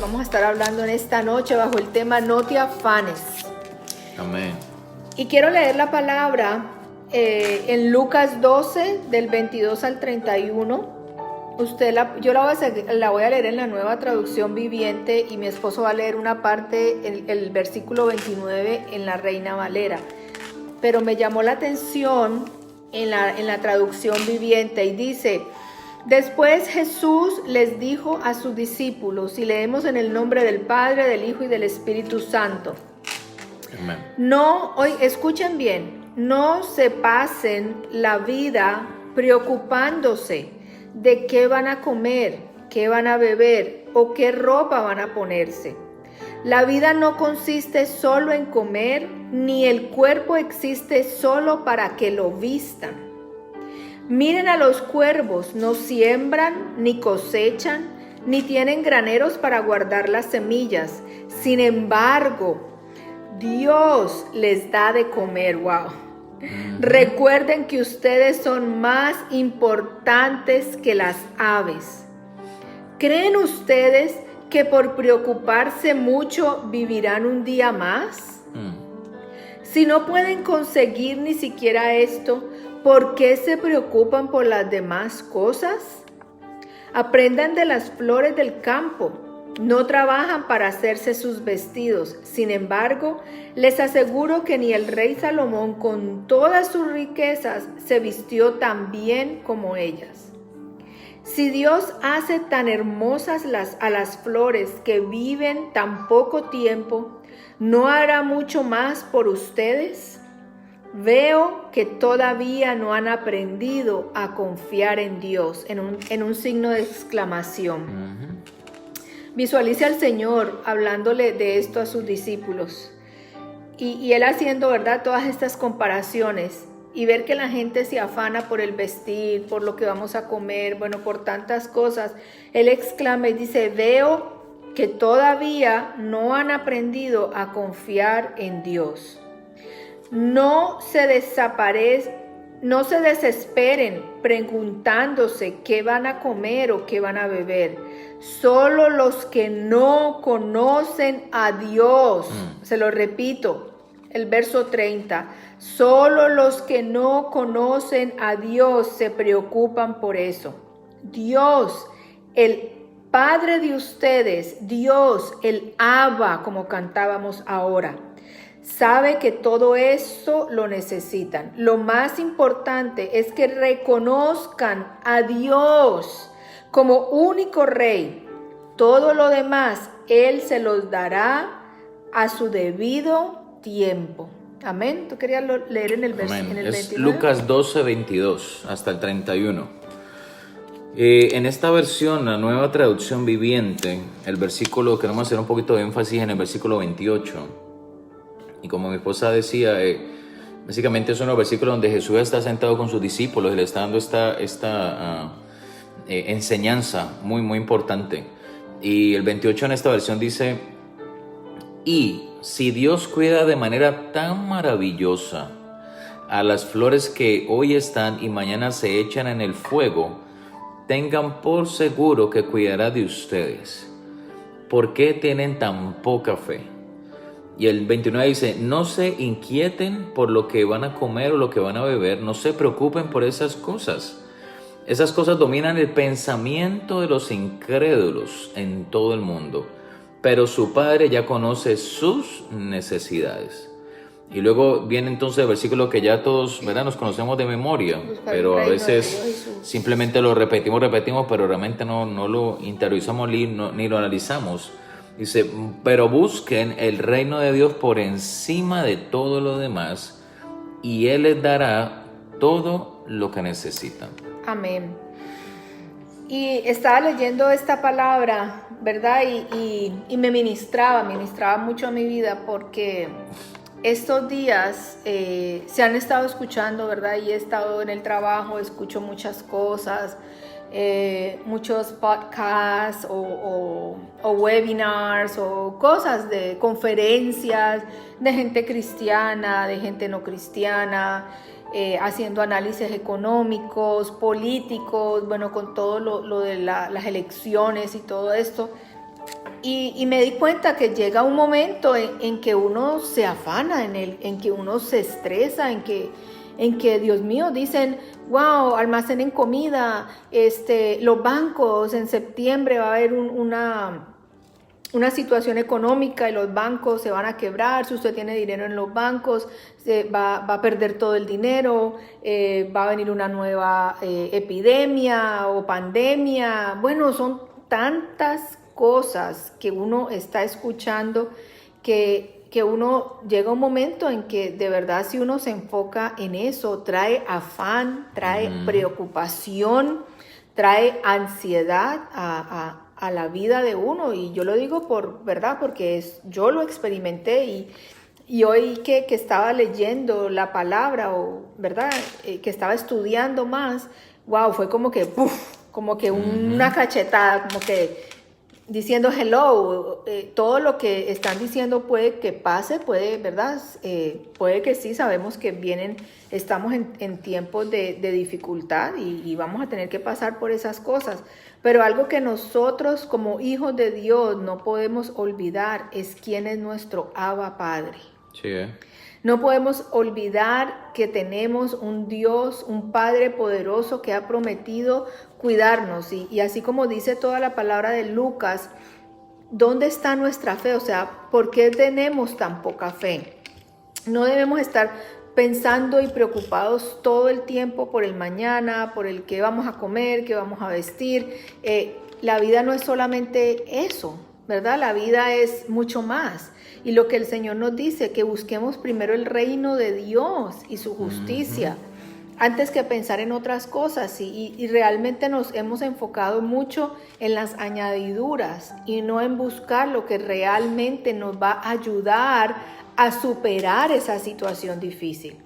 vamos a estar hablando en esta noche bajo el tema No te afanes. Amén. Y quiero leer la palabra en Lucas 12, del 22 al 31. Yo la voy a leer en la Nueva Traducción Viviente y mi esposo va a leer una parte, el versículo 29 en la Reina Valera. Pero me llamó la atención en la Traducción Viviente y dice: después Jesús les dijo a sus discípulos, y leemos en el nombre del Padre, del Hijo y del Espíritu Santo. Amén. Escuchen bien, no se pasen la vida preocupándose de qué van a comer, qué van a beber o qué ropa van a ponerse. La vida no consiste solo en comer, ni el cuerpo existe solo para que lo vistan. Miren a los cuervos, no siembran, ni cosechan, ni tienen graneros para guardar las semillas. Sin embargo, Dios les da de comer. ¡Wow! Recuerden que ustedes son más importantes que las aves. ¿Creen ustedes que por preocuparse mucho vivirán un día más? Si no pueden conseguir ni siquiera esto, ¿por qué se preocupan por las demás cosas? Aprendan de las flores del campo. No trabajan para hacerse sus vestidos. Sin embargo, les aseguro que ni el rey Salomón con todas sus riquezas se vistió tan bien como ellas. Si Dios hace tan hermosas a las flores que viven tan poco tiempo, ¿no hará mucho más por ustedes? Veo que todavía no han aprendido a confiar en Dios, en un signo de exclamación. Visualice al Señor hablándole de esto a sus discípulos y Él haciendo, ¿verdad?, todas estas comparaciones y ver que la gente se afana por el vestir, por lo que vamos a comer, bueno, por tantas cosas. Él exclama y dice: veo que todavía no han aprendido a confiar en Dios. No se desesperen preguntándose qué van a comer o qué van a beber. Solo los que no conocen a Dios, se lo repito, el verso 30, solo los que no conocen a Dios se preocupan por eso. Dios, el Padre de ustedes, Dios, el Abba, como cantábamos ahora, sabe que todo eso lo necesitan. Lo más importante es que reconozcan a Dios como único Rey. Todo lo demás Él se los dará a su debido tiempo. Amén. ¿Tú querías leer en el versículo 29? Es Lucas 12, 22 hasta el 31. En esta versión, la Nueva Traducción Viviente, el versículo, queremos hacer un poquito de énfasis en el versículo 28. Y como mi esposa decía, básicamente es uno de los versículos donde Jesús está sentado con sus discípulos y le está dando esta enseñanza muy, muy importante. Y el 28 en esta versión dice: y si Dios cuida de manera tan maravillosa a las flores que hoy están y mañana se echan en el fuego, tengan por seguro que cuidará de ustedes. ¿Por qué tienen tan poca fe? Y el 29 dice: no se inquieten por lo que van a comer o lo que van a beber, no se preocupen por esas cosas. Esas cosas dominan el pensamiento de los incrédulos en todo el mundo, pero su Padre ya conoce sus necesidades. Y luego viene entonces el versículo que ya todos, ¿verdad?, nos conocemos de memoria, pero a veces simplemente lo repetimos, pero realmente no lo interiorizamos ni lo analizamos. Dice: pero busquen el reino de Dios por encima de todo lo demás, y Él les dará todo lo que necesitan. Amén. Y estaba leyendo esta palabra, ¿verdad? Y me ministraba mucho a mi vida, porque estos días se han estado escuchando, ¿verdad? Y he estado en el trabajo, escucho muchas cosas, muchos podcasts o webinars o cosas de conferencias de gente cristiana, de gente no cristiana, haciendo análisis económicos, políticos, bueno, con todo lo de las elecciones y todo esto. Y me di cuenta que llega un momento en que uno se afana, en que uno se estresa, en que Dios mío, dicen, wow, almacenen comida, los bancos en septiembre va a haber una situación económica y los bancos se van a quebrar. Si usted tiene dinero en los bancos, va a perder todo el dinero, va a venir una nueva epidemia o pandemia. Bueno, son tantas cosas que uno está escuchando que uno llega un momento en que de verdad, si uno se enfoca en eso, trae afán, trae preocupación, trae ansiedad a la vida de uno. Y yo lo digo por verdad, porque yo lo experimenté y hoy que estaba leyendo la palabra, o verdad, que estaba estudiando más, wow, fue como que, como que una cachetada, como que diciendo hello, todo lo que están diciendo puede que pase, puede, ¿verdad? Puede que sí, sabemos que estamos en tiempos de dificultad y vamos a tener que pasar por esas cosas. Pero algo que nosotros como hijos de Dios no podemos olvidar es quién es nuestro Abba Padre. Sí, No podemos olvidar que tenemos un Dios, un Padre poderoso que ha prometido cuidarnos. Y así como dice toda la palabra de Lucas, ¿dónde está nuestra fe? O sea, ¿por qué tenemos tan poca fe? No debemos estar pensando y preocupados todo el tiempo por el mañana, por el qué vamos a comer, qué vamos a vestir. La vida no es solamente eso, ¿verdad? La vida es mucho más. Y lo que el Señor nos dice, que busquemos primero el reino de Dios y su justicia, antes que pensar en otras cosas. Y realmente nos hemos enfocado mucho en las añadiduras y no en buscar lo que realmente nos va a ayudar a superar esa situación difícil.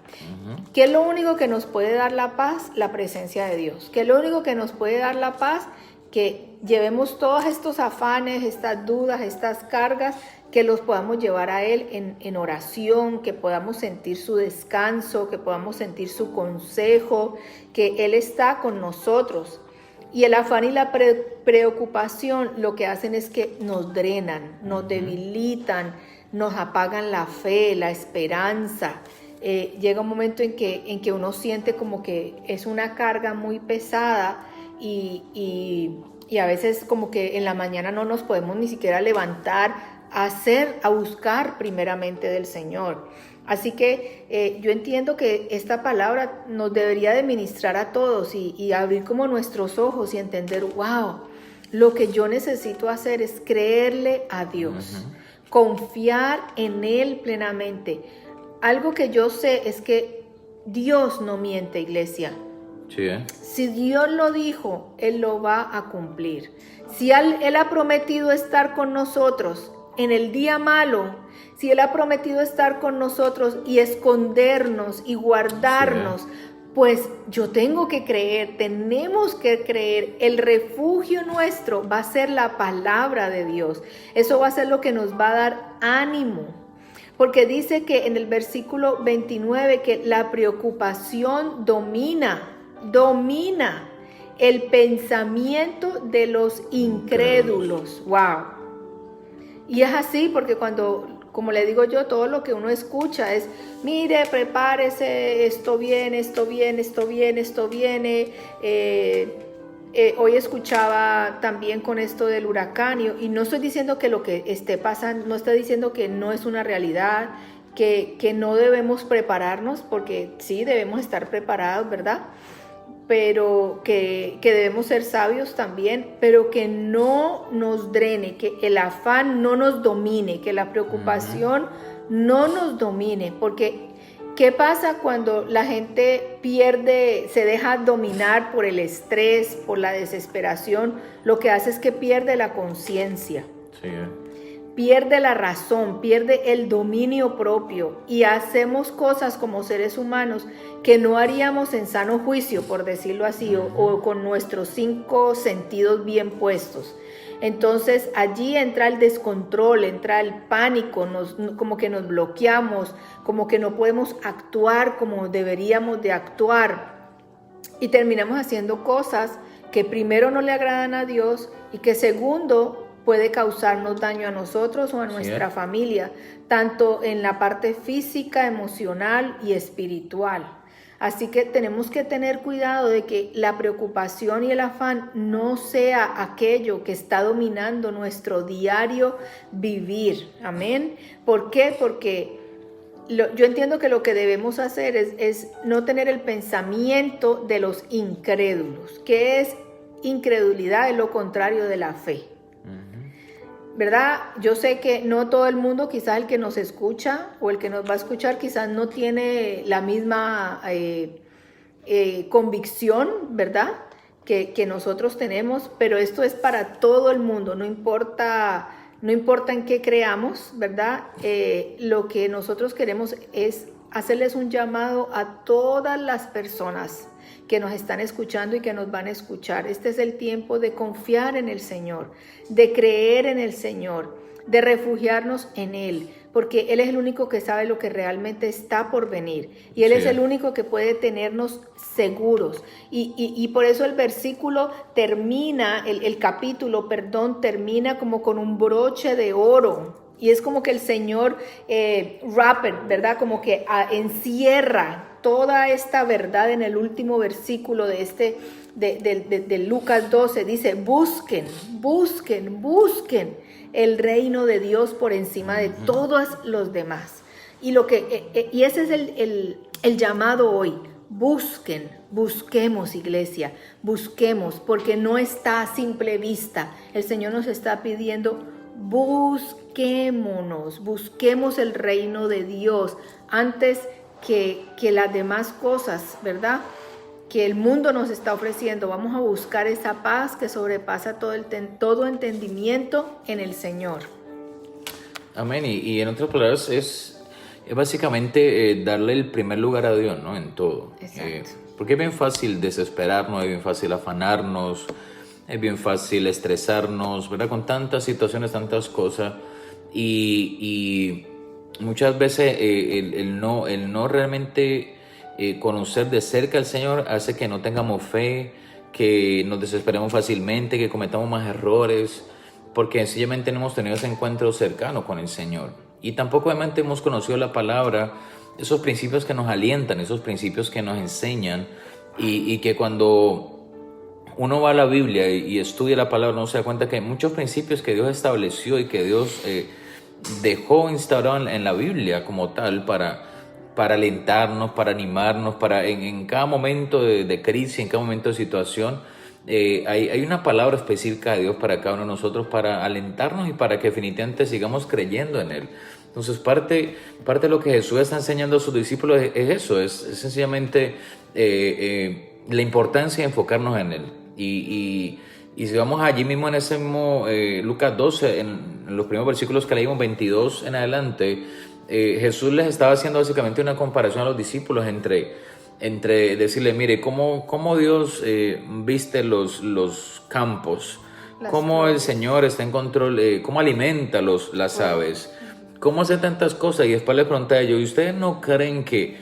¿Qué es lo único que nos puede dar la paz? La presencia de Dios. ¿Qué es lo único que nos puede dar la paz? Que llevemos todos estos afanes, estas dudas, estas cargas, que los podamos llevar a Él en oración, que podamos sentir su descanso, que podamos sentir su consejo, que Él está con nosotros. Y el afán y la preocupación lo que hacen es que nos drenan, nos debilitan, nos apagan la fe, la esperanza. Llega un momento en que uno siente como que es una carga muy pesada y a veces como que en la mañana no nos podemos ni siquiera levantar a buscar primeramente del Señor. Así que yo entiendo que esta palabra nos debería de ministrar a todos y abrir como nuestros ojos y entender, wow, lo que yo necesito hacer es creerle a Dios, confiar en Él plenamente. Algo que yo sé es que Dios no miente, iglesia. sí, Si Dios lo dijo, Él lo va a cumplir. Si Él ha prometido estar con nosotros en el día malo, si Él ha prometido estar con nosotros y escondernos y guardarnos, pues yo tengo que creer, tenemos que creer. El refugio nuestro va a ser la palabra de Dios. Eso va a ser lo que nos va a dar ánimo. Porque dice que en el versículo 29 que la preocupación domina el pensamiento de los incrédulos. Wow. Y es así porque como le digo yo, todo lo que uno escucha es, mire, prepárese, esto viene, esto viene, esto viene, esto viene. Hoy escuchaba también con esto del huracán y no estoy diciendo que lo que esté pasando, no estoy diciendo que no es una realidad, que no debemos prepararnos, porque sí debemos estar preparados, ¿verdad? Pero que debemos ser sabios también, pero que no nos drene, que el afán no nos domine, que la preocupación no nos domine, porque ¿qué pasa cuando la gente se deja dominar por el estrés, por la desesperación? Lo que hace es que pierde la conciencia. sí, Pierde la razón, pierde el dominio propio y hacemos cosas como seres humanos que no haríamos en sano juicio, por decirlo así, o con nuestros 5 sentidos bien puestos. Entonces allí entra el descontrol, entra el pánico, como que nos bloqueamos, como que no podemos actuar como deberíamos de actuar y terminamos haciendo cosas que primero no le agradan a Dios y que segundo puede causarnos daño a nosotros o a nuestra familia, tanto en la parte física, emocional y espiritual. Así que tenemos que tener cuidado de que la preocupación y el afán no sea aquello que está dominando nuestro diario vivir. Amén. ¿Por qué? Porque yo entiendo que lo que debemos hacer es no tener el pensamiento de los incrédulos. ¿Qué es incredulidad? Es lo contrario de la fe. ¿Verdad? Yo sé que no todo el mundo, quizás el que nos escucha o el que nos va a escuchar, quizás no tiene la misma convicción, ¿verdad? Que nosotros tenemos, pero esto es para todo el mundo, no importa en qué creamos, ¿verdad? Lo que nosotros queremos es hacerles un llamado a todas las personas que nos están escuchando y que nos van a escuchar. Este es el tiempo de confiar en el Señor, de creer en el Señor, de refugiarnos en Él, porque Él es el único que sabe lo que realmente está por venir y Él es el único que puede tenernos seguros. Y por eso el versículo termina, el capítulo, termina como con un broche de oro. Y es como que el Señor ¿verdad? Como que encierra toda esta verdad en el último versículo de Lucas 12. Dice, busquen el reino de Dios por encima de todos los demás. Y ese es el llamado hoy. Busquemos, iglesia, busquemos, porque no está a simple vista. El Señor nos está pidiendo, busquemos el reino de Dios antes que las demás cosas, ¿verdad? Que el mundo nos está ofreciendo. Vamos a buscar esa paz que sobrepasa todo entendimiento en el Señor. Amén. Y en otras palabras es básicamente darle el primer lugar a Dios, ¿no? En todo. Exacto. Porque es bien fácil desesperarnos, es bien fácil afanarnos, es bien fácil estresarnos, ¿verdad? Con tantas situaciones, tantas cosas. Y muchas veces el no realmente conocer de cerca al Señor hace que no tengamos fe, que nos desesperemos fácilmente, que cometamos más errores, porque sencillamente no hemos tenido ese encuentro cercano con el Señor. Y tampoco obviamente hemos conocido la palabra, esos principios que nos alientan, esos principios que nos enseñan, y que cuando uno va a la Biblia y estudia la palabra, uno se da cuenta que hay muchos principios que Dios estableció y que Dios dejó instaurado en la Biblia como tal para alentarnos, para animarnos, para en cada momento de crisis, en cada momento de situación. Hay una palabra específica de Dios para cada uno de nosotros, para alentarnos y para que definitivamente sigamos creyendo en Él. Entonces parte de lo que Jesús está enseñando a sus discípulos es eso, es sencillamente la importancia de enfocarnos en Él. Y si vamos allí mismo en ese mismo Lucas 12, en los primeros versículos que leímos, 22 en adelante, Jesús les estaba haciendo básicamente una comparación a los discípulos entre decirle, mire, cómo Dios viste los campos, cómo el Señor está en control, cómo alimenta las aves, cómo hace tantas cosas. Y después le pregunté a ellos, ¿y ustedes no creen que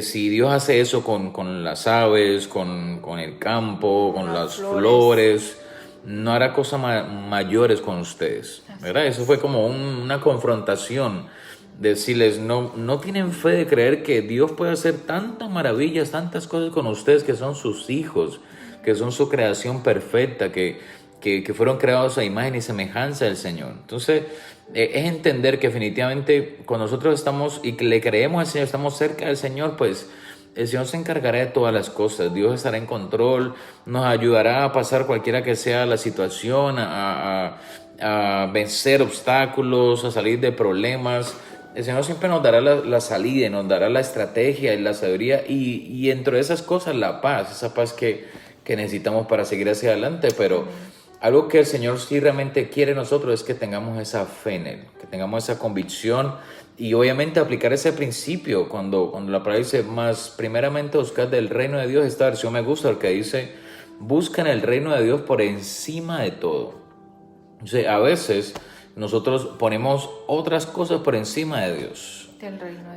si Dios hace eso con las aves, con el campo, con las flores, no hará cosas mayores con ustedes? ¿Verdad? Eso fue como una confrontación. Decirles, no tienen fe de creer que Dios puede hacer tantas maravillas, tantas cosas con ustedes que son sus hijos, que son su creación perfecta, que fueron creados a imagen y semejanza del Señor. Entonces, es entender que definitivamente cuando nosotros estamos y le creemos al Señor, estamos cerca del Señor, pues el Señor se encargará de todas las cosas. Dios estará en control, nos ayudará a pasar cualquiera que sea la situación, a vencer obstáculos, a salir de problemas. El Señor siempre nos dará la salida, nos dará la estrategia y la sabiduría y dentro de esas cosas la paz, esa paz que necesitamos para seguir hacia adelante. Pero algo que el Señor sí realmente quiere de nosotros es que tengamos esa fe en Él, que tengamos esa convicción y obviamente aplicar ese principio cuando la palabra dice, más primeramente buscad del reino de Dios. Esta versión me gusta, porque dice, buscan el reino de Dios por encima de todo. Entonces, a veces nosotros ponemos otras cosas por encima de Dios.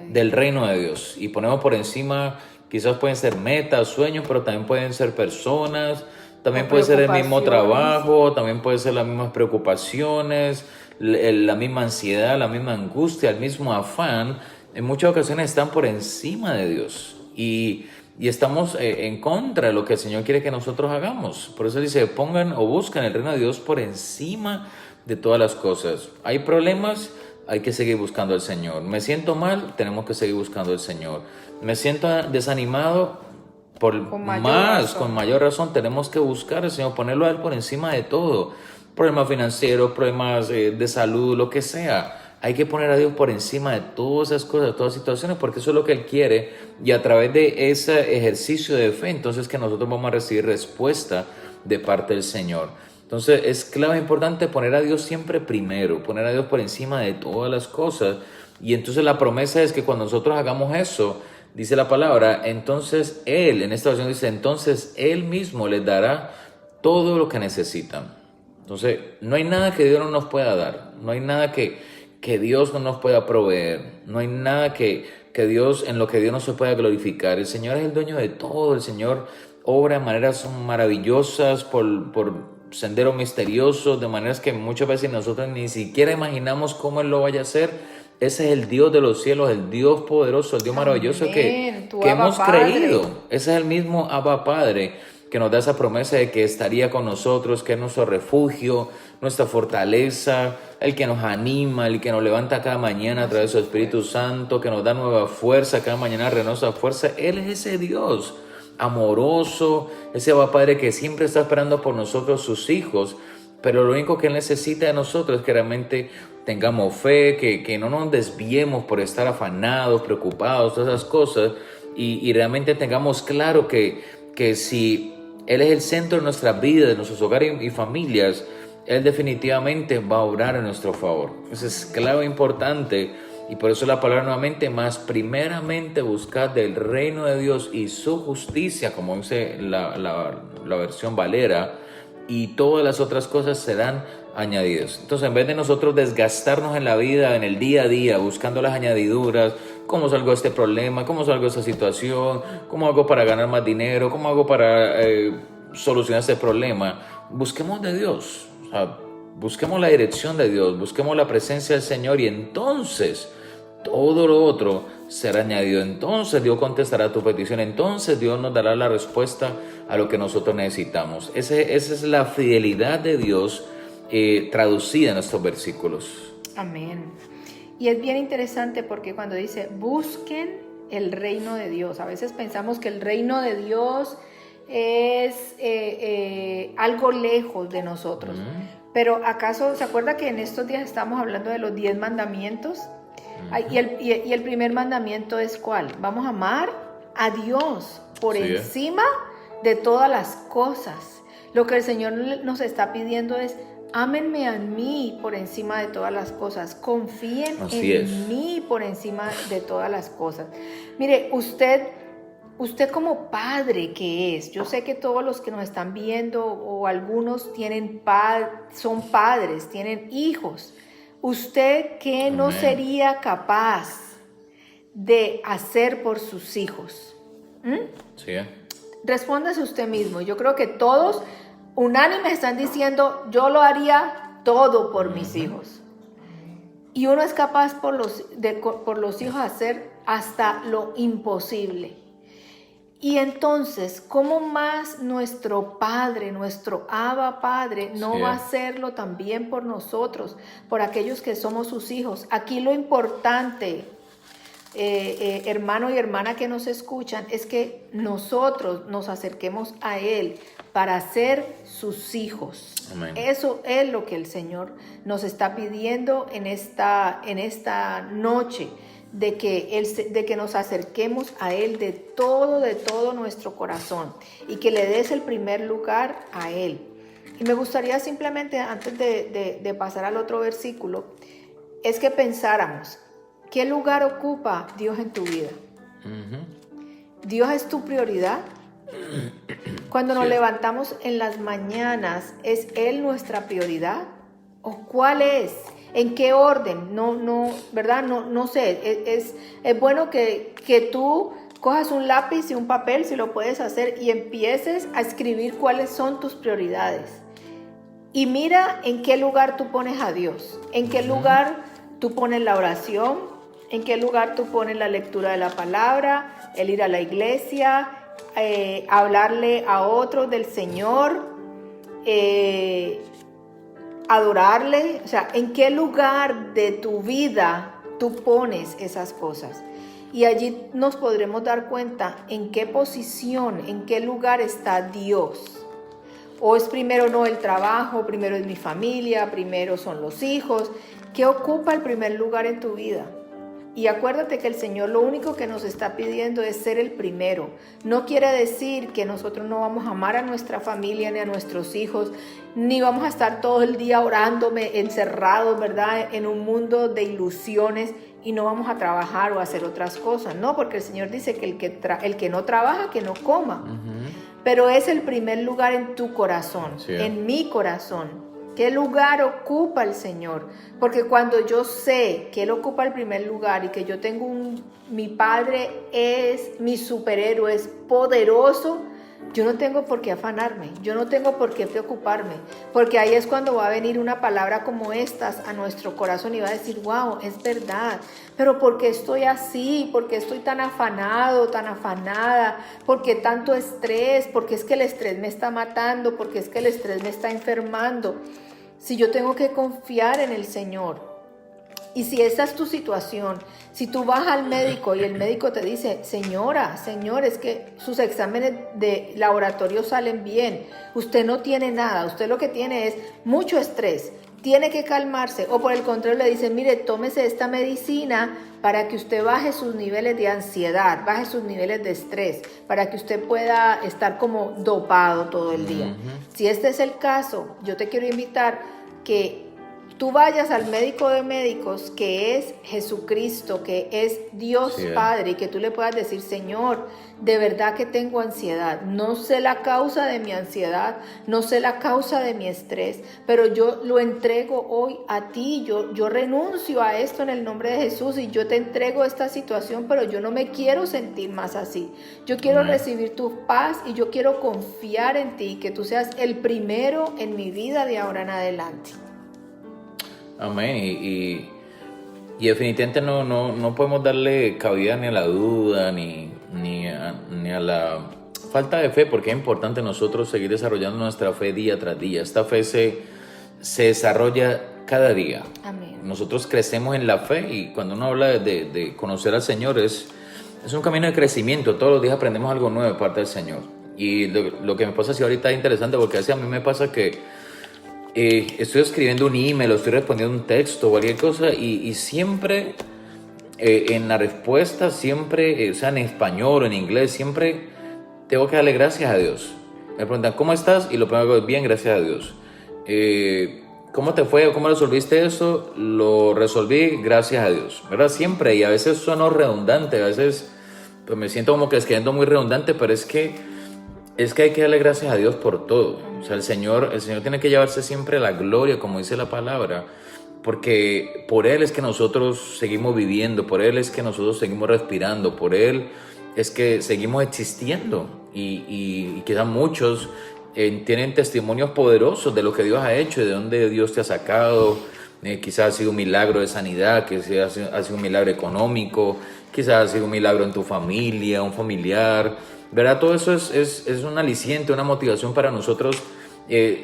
Del reino de Dios. Y ponemos por encima, quizás pueden ser metas, sueños, pero también pueden ser personas, También O puede ser el mismo preocupaciones. trabajo, también puede ser las mismas preocupaciones, la misma ansiedad, la misma angustia, el mismo afán. En muchas ocasiones están por encima de Dios y estamos en contra de lo que el Señor quiere que nosotros hagamos. Por eso dice, pongan o buscan el reino de Dios por encima de todas las cosas. Hay problemas, hay que seguir buscando al Señor. Me siento mal, tenemos que seguir buscando al Señor. Me siento desanimado, Con mayor razón. con mayor razón, tenemos que buscar al Señor, ponerlo a Él por encima de todo. Problemas financieros, problemas de salud, lo que sea. Hay que poner a Dios por encima de todas esas cosas, de todas las situaciones, porque eso es lo que Él quiere. Y a través de ese ejercicio de fe, entonces que nosotros vamos a recibir respuesta de parte del Señor. Entonces es clave, importante poner a Dios siempre primero, poner a Dios por encima de todas las cosas. Y entonces la promesa es que cuando nosotros hagamos eso, dice la palabra, entonces Él, en esta versión dice, entonces Él mismo les dará todo lo que necesitan. Entonces, no hay nada que Dios no nos pueda dar, no hay nada que Dios no nos pueda proveer, no hay nada que Dios, en lo que Dios no se pueda glorificar. El Señor es el dueño de todo, el Señor obra de maneras maravillosas, por senderos misteriosos, de maneras que muchas veces nosotros ni siquiera imaginamos cómo Él lo vaya a hacer. Ese es el Dios de los cielos, el Dios poderoso, el Dios maravilloso Amén. Tu que Abba hemos Padre. creído. Ese es el mismo Abba Padre que nos da esa promesa de que estaría con nosotros, que es nuestro refugio, nuestra fortaleza, el que nos anima, el que nos levanta cada mañana a través de su Espíritu Santo, que nos da nueva fuerza, cada mañana renueva fuerza. Él es ese Dios amoroso, ese Abba Padre que siempre está esperando por nosotros, sus hijos, pero lo único que Él necesita de nosotros es que realmente tengamos fe, que no nos desviemos por estar afanados, preocupados, todas esas cosas, y realmente tengamos claro que si Él es el centro de nuestra vida, de nuestros hogares y familias, Él definitivamente va a obrar en nuestro favor. Eso es clave, importante, y por eso la palabra nuevamente, más primeramente buscad del reino de Dios y su justicia, como dice la versión Valera, y todas las otras cosas serán añadidas. Entonces, en vez de nosotros desgastarnos en la vida, en el día a día, buscando las añadiduras, cómo salgo de este problema, cómo salgo de esta situación, cómo hago para ganar más dinero, cómo hago para solucionar este problema, busquemos de Dios, o sea, busquemos la dirección de Dios, busquemos la presencia del Señor, y entonces todo lo otro será añadido. Entonces Dios contestará tu petición, entonces Dios nos dará la respuesta a lo que nosotros necesitamos. Esa es la fidelidad de Dios traducida en estos versículos. Amén. Y es bien interesante porque cuando dice busquen el reino de Dios, a veces pensamos que el reino de Dios es algo lejos de nosotros. Pero ¿acaso se acuerda que en estos días estamos hablando de los 10 mandamientos? Y el primer mandamiento es ¿cuál? Vamos a amar a Dios por encima de todas las cosas. Lo que el Señor nos está pidiendo es: ámenme a mí por encima de todas las cosas. Confíen en mí por encima de todas las cosas. Mire, usted como padre que es, yo sé que todos los que nos están viendo o algunos son padres, tienen hijos. ¿Usted qué no sería capaz de hacer por sus hijos? Sí. Respóndase usted mismo. Yo creo que todos unánimes están diciendo: yo lo haría todo por mis hijos. Y uno es capaz por los hijos hacer hasta lo imposible. Y entonces, ¿cómo más nuestro Padre, nuestro Abba Padre, no va a hacerlo también por nosotros, por aquellos que somos sus hijos? Aquí lo importante, hermano y hermana que nos escuchan, es que nosotros nos acerquemos a Él para ser sus hijos. Amén. Eso es lo que el Señor nos está pidiendo en esta noche. De que nos acerquemos a Él de todo nuestro corazón y que le des el primer lugar a Él. Y me gustaría simplemente, antes de pasar al otro versículo, es que pensáramos: ¿qué lugar ocupa Dios en tu vida? ¿Dios es tu prioridad? Cuando nos levantamos en las mañanas, ¿es Él nuestra prioridad? ¿O cuál es? ¿En qué orden? No, ¿verdad? No sé. Es bueno que tú cojas un lápiz y un papel, si lo puedes hacer, y empieces a escribir cuáles son tus prioridades. Y mira en qué lugar tú pones a Dios, en qué lugar tú pones la oración, en qué lugar tú pones la lectura de la palabra, el ir a la iglesia, hablarle a otros del Señor, adorarle. O sea, en qué lugar de tu vida tú pones esas cosas. Y allí nos podremos dar cuenta en qué posición, en qué lugar está Dios. O es primero no el trabajo, primero es mi familia, primero son los hijos. ¿Qué ocupa el primer lugar en tu vida? Y acuérdate que el Señor lo único que nos está pidiendo es ser el primero. No quiere decir que nosotros no vamos a amar a nuestra familia ni a nuestros hijos, ni vamos a estar todo el día orándome, encerrados, ¿verdad?, en un mundo de ilusiones y no vamos a trabajar o a hacer otras cosas. No, porque el Señor dice que el que no trabaja, que no coma. Pero es el primer lugar en tu corazón, sí, en mi corazón. ¿Qué lugar ocupa el Señor? Porque cuando yo sé que Él ocupa el primer lugar y que yo tengo mi Padre es mi superhéroe, es poderoso, yo no tengo por qué afanarme, yo no tengo por qué preocuparme, porque ahí es cuando va a venir una palabra como estas a nuestro corazón y va a decir, wow, es verdad, pero ¿por qué estoy así? ¿Por qué estoy tan afanado, tan afanada? ¿Por qué tanto estrés? ¿Por qué es que el estrés me está matando? ¿Por qué es que el estrés me está enfermando? Si yo tengo que confiar en el Señor. Y si esa es tu situación, si tú vas al médico y el médico te dice, señora, señor, es que sus exámenes de laboratorio salen bien, usted no tiene nada, usted lo que tiene es mucho estrés, tiene que calmarse, o por el contrario le dicen, mire, tómese esta medicina para que usted baje sus niveles de ansiedad, baje sus niveles de estrés, para que usted pueda estar como dopado todo el día. Si este es el caso, yo te quiero invitar que tú vayas al médico de médicos, que es Jesucristo, que es Dios Padre, y que tú le puedas decir, Señor, de verdad que tengo ansiedad, no sé la causa de mi ansiedad, no sé la causa de mi estrés, pero yo lo entrego hoy a ti, yo renuncio a esto en el nombre de Jesús y yo te entrego esta situación, pero yo no me quiero sentir más así, yo quiero recibir tu paz y yo quiero confiar en ti, que tú seas el primero en mi vida de ahora en adelante. Amén. Y definitivamente no podemos darle cabida ni a la duda ni a la falta de fe, porque es importante nosotros seguir desarrollando nuestra fe día tras día. Esta fe se desarrolla cada día. Amén. Nosotros crecemos en la fe y cuando uno habla de conocer al Señor es un camino de crecimiento. Todos los días aprendemos algo nuevo de parte del Señor. Y lo que me pasa así ahorita es interesante, porque a mí me pasa que estoy escribiendo un email o estoy respondiendo un texto o cualquier cosa y siempre en la respuesta, siempre, sea en español o en inglés, siempre tengo que darle gracias a Dios. Me preguntan, ¿cómo estás? Y lo primero que digo, bien, gracias a Dios. ¿Cómo te fue o cómo resolviste eso? Lo resolví, gracias a Dios, ¿verdad? Siempre, y a veces sueno redundante, a veces pues me siento como que escribiendo muy redundante, pero es que hay que darle gracias a Dios por todo. O sea, el Señor tiene que llevarse siempre la gloria, como dice la palabra, porque por Él es que nosotros seguimos viviendo, por Él es que nosotros seguimos respirando, por Él es que seguimos existiendo. Y quizás muchos tienen testimonios poderosos de lo que Dios ha hecho, de dónde Dios te ha sacado. Quizás ha sido un milagro de sanidad, quizás ha sido un milagro económico, quizás ha sido un milagro en tu familia, un familiar, ¿verdad? Todo eso es un aliciente, una motivación para nosotros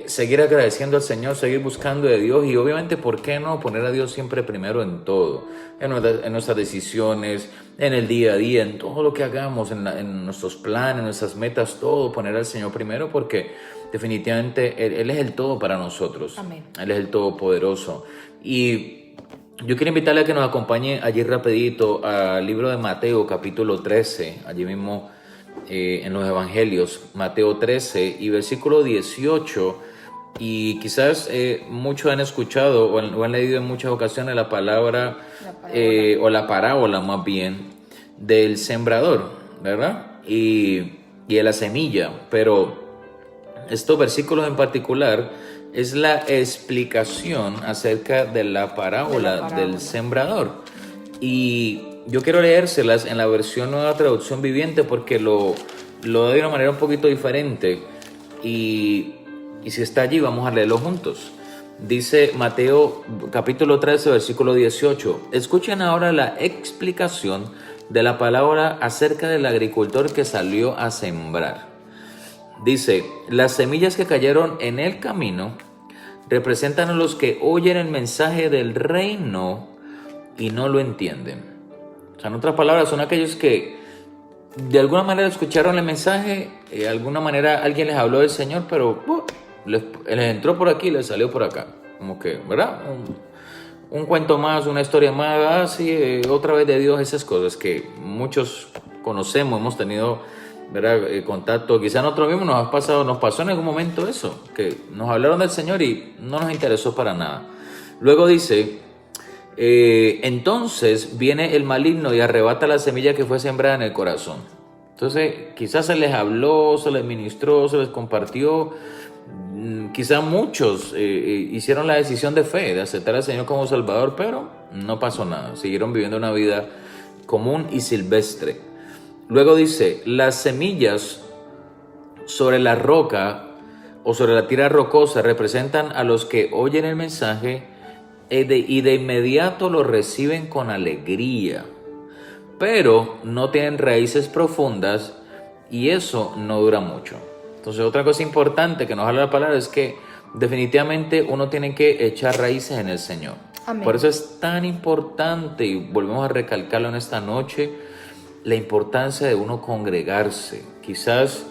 seguir agradeciendo al Señor, seguir buscando de Dios y obviamente, ¿por qué no poner a Dios siempre primero en todo? En nuestras decisiones, en el día a día, en todo lo que hagamos, en nuestros planes, en nuestras metas, todo, poner al Señor primero, porque definitivamente Él es el todo para nosotros. Amén. Él es el todopoderoso. Y yo quiero invitarle a que nos acompañe allí rapidito al libro de Mateo, capítulo 13, allí mismo en los evangelios, Mateo 13 y versículo 18, y quizás muchos han escuchado o han leído en muchas ocasiones la palabra o la parábola más bien del sembrador, ¿verdad? Y de la semilla, pero estos versículos en particular es la explicación acerca de la parábola del sembrador. Y yo quiero leérselas en la versión Nueva Traducción Viviente porque lo da de una manera un poquito diferente. Y si está allí, vamos a leerlo juntos. Dice Mateo capítulo 13, versículo 18. Escuchen ahora la explicación de la palabra acerca del agricultor que salió a sembrar. Dice, las semillas que cayeron en el camino representan a los que oyen el mensaje del reino y no lo entienden. O sea, en otras palabras, son aquellos que de alguna manera escucharon el mensaje, de alguna manera alguien les habló del Señor, pero les entró por aquí y les salió por acá. Como que, ¿verdad? Un cuento más, una historia más, sí, otra vez de Dios, esas cosas que muchos conocemos, hemos tenido, ¿verdad? Contacto. Quizá nosotros mismos nos pasó en algún momento eso, que nos hablaron del Señor y no nos interesó para nada. Luego dice, entonces viene el maligno y arrebata la semilla que fue sembrada en el corazón. Entonces quizás se les habló, se les ministró, se les compartió. Quizá muchos hicieron la decisión de fe, de aceptar al Señor como Salvador, pero no pasó nada. Siguieron viviendo una vida común y silvestre. Luego dice, las semillas sobre la roca o sobre la tierra rocosa representan a los que oyen el mensaje y de inmediato lo reciben con alegría, pero no tienen raíces profundas y eso no dura mucho. Entonces, otra cosa importante que nos habla la palabra es que definitivamente uno tiene que echar raíces en el Señor. Amén. Por eso es tan importante, y volvemos a recalcarlo en esta noche, la importancia de uno congregarse. Quizás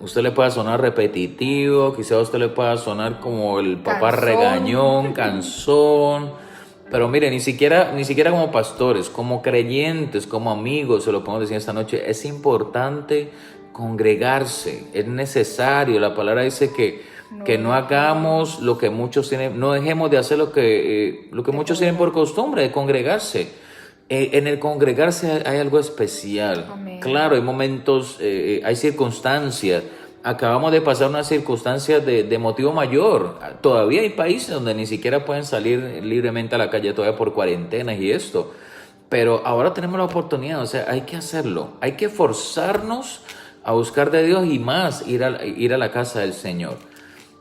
usted le pueda sonar repetitivo, quizás usted le pueda sonar como el papá regañón, cansón, pero mire, ni siquiera como pastores, como creyentes, como amigos, se lo podemos decir esta noche, es importante congregarse, es necesario. La palabra dice que no hagamos lo que muchos tienen, no dejemos de hacer lo que muchos tienen por costumbre, de congregarse. En el congregarse hay algo especial. Amén. Claro, hay momentos, hay circunstancias. Acabamos de pasar unas circunstancias de motivo mayor. Todavía hay países donde ni siquiera pueden salir libremente a la calle todavía por cuarentenas y esto. Pero ahora tenemos la oportunidad, o sea, hay que hacerlo. Hay que forzarnos a buscar de Dios y más ir a la casa del Señor.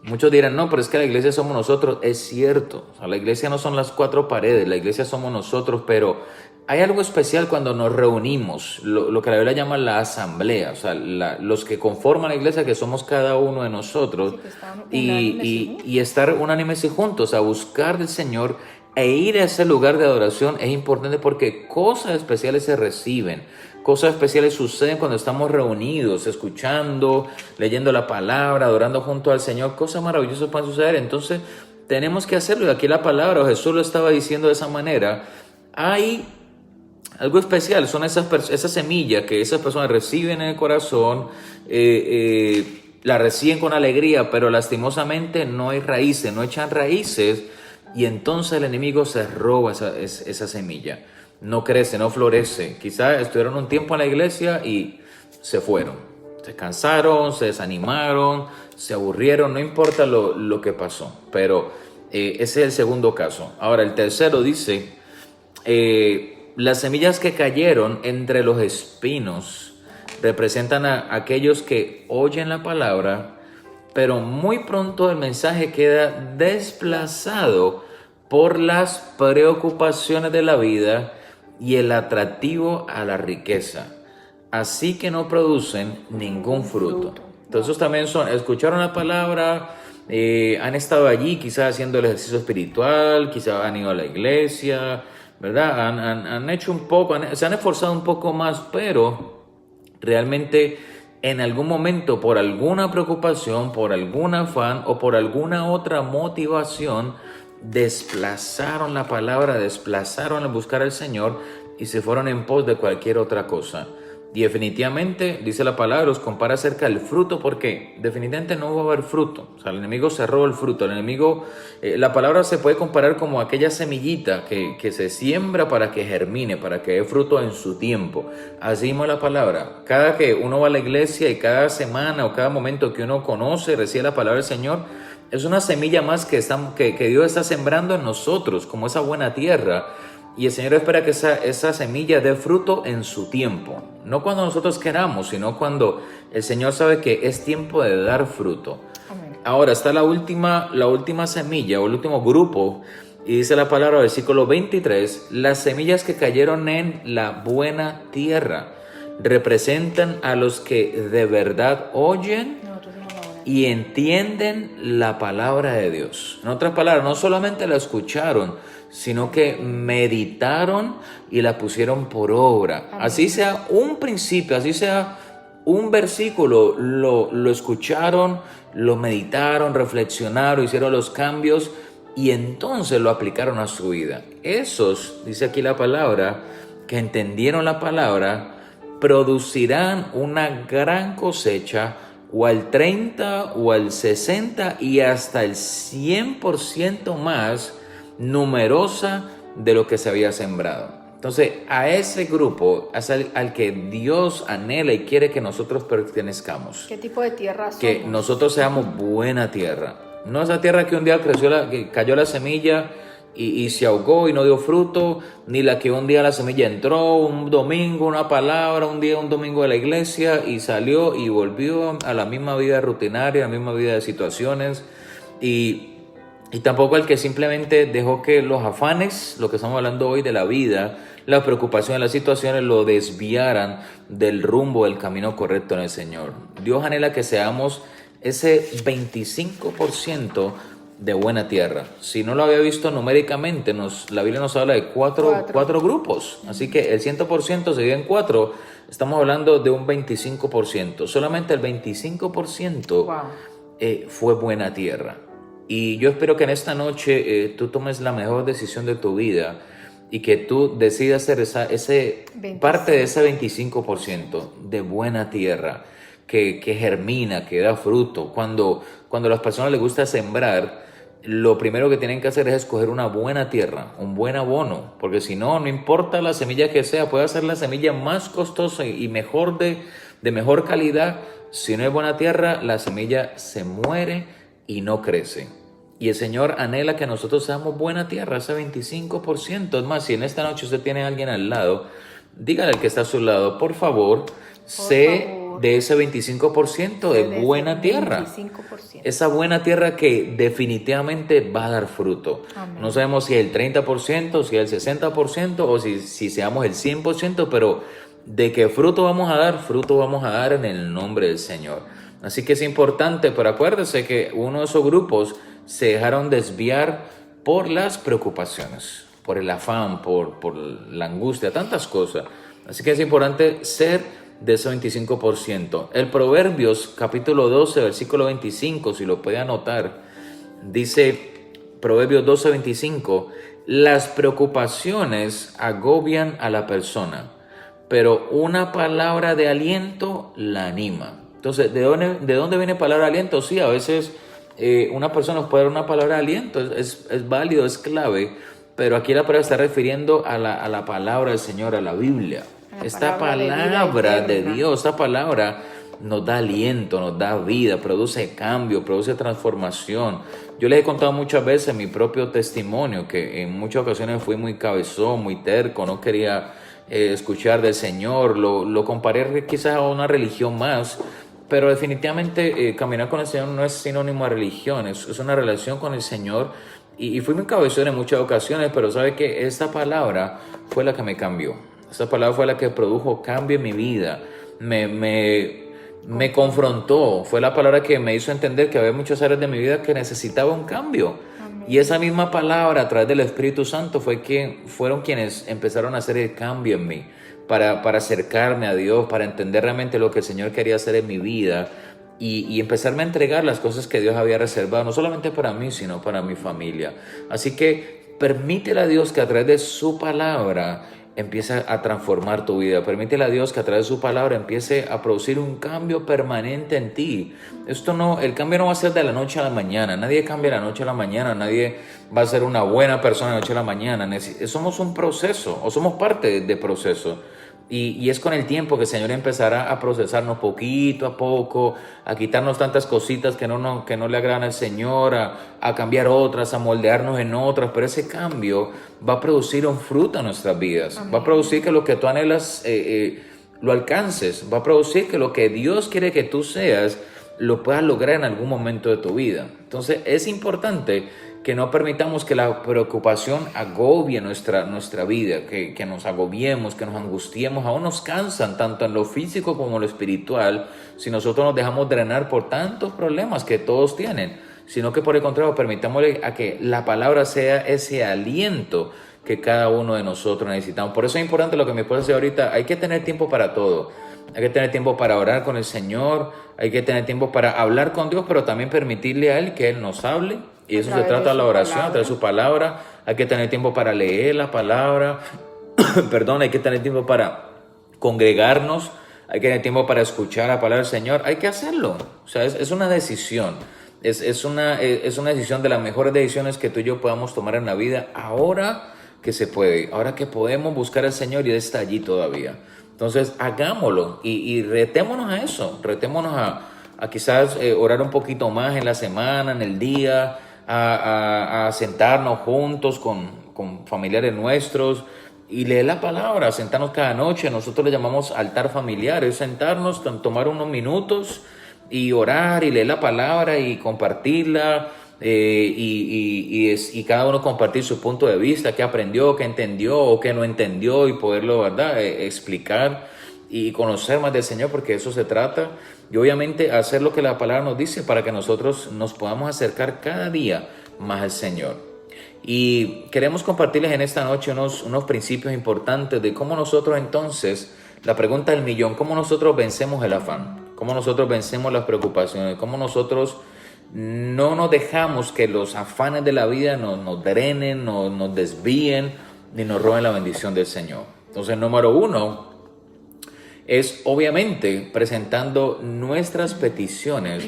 Muchos dirán, no, pero es que la iglesia somos nosotros. Es cierto, o sea, la iglesia no son las cuatro paredes, la iglesia somos nosotros, pero hay algo especial cuando nos reunimos, lo que la Biblia llama la asamblea, o sea, los que conforman la iglesia, que somos cada uno de nosotros, y estar unánimes y juntos a buscar del Señor e ir a ese lugar de adoración es importante porque cosas especiales se reciben. Cosas especiales suceden cuando estamos reunidos, escuchando, leyendo la palabra, adorando junto al Señor. Cosas maravillosas pueden suceder. Entonces, tenemos que hacerlo. Y aquí la palabra, Jesús lo estaba diciendo de esa manera. Hay algo especial. Son esas semillas que esas personas reciben en el corazón, la reciben con alegría, pero lastimosamente no hay raíces, no echan raíces. Y entonces el enemigo se roba esa semilla. No crece, no florece. Quizás estuvieron un tiempo en la iglesia y se fueron. Se cansaron, se desanimaron, se aburrieron, no importa lo que pasó. Pero ese es el segundo caso. Ahora, el tercero dice, las semillas que cayeron entre los espinos representan a aquellos que oyen la palabra, pero muy pronto el mensaje queda desplazado por las preocupaciones de la vida y el atractivo a la riqueza, así que no producen ningún fruto. Entonces también escucharon la palabra, han estado allí quizás haciendo el ejercicio espiritual, quizás han ido a la iglesia, ¿verdad? Han hecho un poco, se han esforzado un poco más, pero realmente en algún momento por alguna preocupación, por algún afán o por alguna otra motivación, desplazaron la palabra, desplazaron el buscar al Señor y se fueron en pos de cualquier otra cosa. Y definitivamente, dice la palabra, os compara acerca del fruto, porque definitivamente no va a haber fruto. O sea, el enemigo se roba el fruto. El enemigo, la palabra se puede comparar como aquella semillita que se siembra para que germine, para que dé fruto en su tiempo. Así mismo la palabra. Cada que uno va a la iglesia y cada semana o cada momento que uno conoce y recibe la palabra del Señor, es una semilla más que Dios está sembrando en nosotros, como esa buena tierra. Y el Señor espera que esa semilla dé fruto en su tiempo. No cuando nosotros queramos, sino cuando el Señor sabe que es tiempo de dar fruto. Amén. Ahora está la última semilla o el último grupo. Y dice la palabra, versículo 23, las semillas que cayeron en la buena tierra representan a los que de verdad oyen Nosotros somos la buena. y entienden la palabra de Dios. En otras palabras, no solamente la escucharon, sino que meditaron y la pusieron por obra. Amén. Así sea un principio, así sea un versículo, lo escucharon, lo meditaron, reflexionaron, hicieron los cambios y entonces lo aplicaron a su vida. Esos, dice aquí la palabra, que entendieron la palabra, producirán una gran cosecha, o al 30 o al 60 y hasta el 100% más numerosa de lo que se había sembrado. Entonces, a ese grupo es al que Dios anhela y quiere que nosotros pertenezcamos. ¿Qué tipo de tierra somos? Que nosotros seamos buena tierra. No esa tierra que un día que cayó la semilla y se ahogó y no dio fruto, ni la que un día la semilla entró, un domingo, una palabra, un domingo de la iglesia y salió y volvió a la misma vida rutinaria, a la misma vida de situaciones. Y tampoco el que simplemente dejó que los afanes, lo que estamos hablando hoy de la vida, la preocupación, las situaciones lo desviaran del rumbo, del camino correcto en el Señor. Dios anhela que seamos ese 25% de buena tierra. Si no lo había visto numéricamente, la Biblia nos habla de cuatro grupos. Así que el 100% se divide en 4. Estamos hablando de un 25%. Solamente el 25% Wow. fue buena tierra. Y yo espero que en esta noche tú tomes la mejor decisión de tu vida y que tú decidas ser parte de ese 25% de buena tierra que germina, que da fruto. Cuando a las personas les gusta sembrar, lo primero que tienen que hacer es escoger una buena tierra, un buen abono, porque si no, no importa la semilla que sea, puede ser la semilla más costosa y mejor de mejor calidad, si no es buena tierra, la semilla se muere y no crece. Y el Señor anhela que nosotros seamos buena tierra, ese 25%. Es más, si en esta noche usted tiene a alguien al lado, dígale al que está a su lado, por favor, sé de ese 25% de buena tierra. 25%. Esa buena tierra que definitivamente va a dar fruto. Amén. No sabemos si el 30%, si el 60% o si seamos el 100%, pero de qué fruto vamos a dar en el nombre del Señor. Así que es importante, pero acuérdese que uno de esos grupos se dejaron desviar por las preocupaciones, por el afán, por la angustia, tantas cosas. Así que es importante ser de ese 25%. El Proverbios capítulo 12, versículo 25, si lo puede anotar, dice Proverbios 12, 25, las preocupaciones agobian a la persona, pero una palabra de aliento la anima. Entonces, ¿de dónde viene palabra de aliento? Sí, a veces una persona nos puede dar una palabra de aliento, es válido, es clave, pero aquí la palabra está refiriendo a la palabra del Señor, a la Biblia. Esta palabra de Dios, esta palabra nos da aliento, nos da vida, produce cambio, produce transformación. Yo les he contado muchas veces mi propio testimonio, que en muchas ocasiones fui muy cabezón, muy terco, no quería escuchar del Señor, lo comparé quizás a una religión más, pero definitivamente caminar con el Señor no es sinónimo a religión, es una relación con el Señor. Y fui muy cabezón en muchas ocasiones, pero sabe que esta palabra fue la que me cambió. Esta palabra fue la que produjo cambio en mi vida. Me confrontó. Fue la palabra que me hizo entender que había muchas áreas de mi vida que necesitaba un cambio. Amén. Y esa misma palabra, a través del Espíritu Santo, fueron quienes empezaron a hacer el cambio en mí. Para acercarme a Dios, para entender realmente lo que el Señor quería hacer en mi vida. Y empezarme a entregar las cosas que Dios había reservado, no solamente para mí, sino para mi familia. Así que permítele a Dios que a través de su palabra empiece a transformar tu vida. Permítele a Dios que a través de su palabra empiece a producir un cambio permanente en ti. El cambio no va a ser de la noche a la mañana. Nadie cambia de la noche a la mañana. Nadie va a ser una buena persona de la noche a la mañana. Somos un proceso, o somos parte de proceso. Y es con el tiempo que el Señor empezará a procesarnos poquito a poco, a quitarnos tantas cositas que no le agradan al Señor, a cambiar otras, a moldearnos en otras. Pero ese cambio va a producir un fruto en nuestras vidas. Amén. Va a producir que lo que tú anhelas lo alcances. Va a producir que lo que Dios quiere que tú seas lo puedas lograr en algún momento de tu vida. Entonces es importante que no permitamos que la preocupación agobie nuestra vida, que nos agobiemos, que nos angustiemos, aún nos cansan tanto en lo físico como en lo espiritual, si nosotros nos dejamos drenar por tantos problemas que todos tienen, sino que por el contrario permitámosle a que la palabra sea ese aliento que cada uno de nosotros necesitamos. Por eso es importante lo que mi esposa dice ahorita, hay que tener tiempo para todo. Hay que tener tiempo para orar con el Señor, hay que tener tiempo para hablar con Dios, pero también permitirle a Él que Él nos hable. Y eso se trata de la oración, a través de su palabra. Hay que tener tiempo para leer la palabra. Perdón, hay que tener tiempo para congregarnos. Hay que tener tiempo para escuchar la palabra del Señor. Hay que hacerlo. O sea, es una decisión. Es una decisión de las mejores decisiones que tú y yo podamos tomar en la vida. Ahora que se puede. Ahora que podemos buscar al Señor y Él está allí todavía. Entonces, hagámoslo y retémonos a eso. Retémonos a quizás orar un poquito más en la semana, en el día, a sentarnos juntos con familiares nuestros y leer la palabra, sentarnos cada noche. Nosotros le llamamos altar familiar, es sentarnos, tomar unos minutos y orar y leer la palabra y compartirla y cada uno compartir su punto de vista, qué aprendió, qué entendió o qué no entendió y poderlo, ¿verdad?, explicar y conocer más del Señor, porque de eso se trata. Y obviamente hacer lo que la palabra nos dice para que nosotros nos podamos acercar cada día más al Señor. Y queremos compartirles en esta noche unos principios importantes de cómo nosotros entonces, la pregunta del millón, cómo nosotros vencemos el afán, cómo nosotros vencemos las preocupaciones, cómo nosotros no nos dejamos que los afanes de la vida nos drenen, nos desvíen, ni nos roben la bendición del Señor. Entonces, número 1 es obviamente presentando nuestras peticiones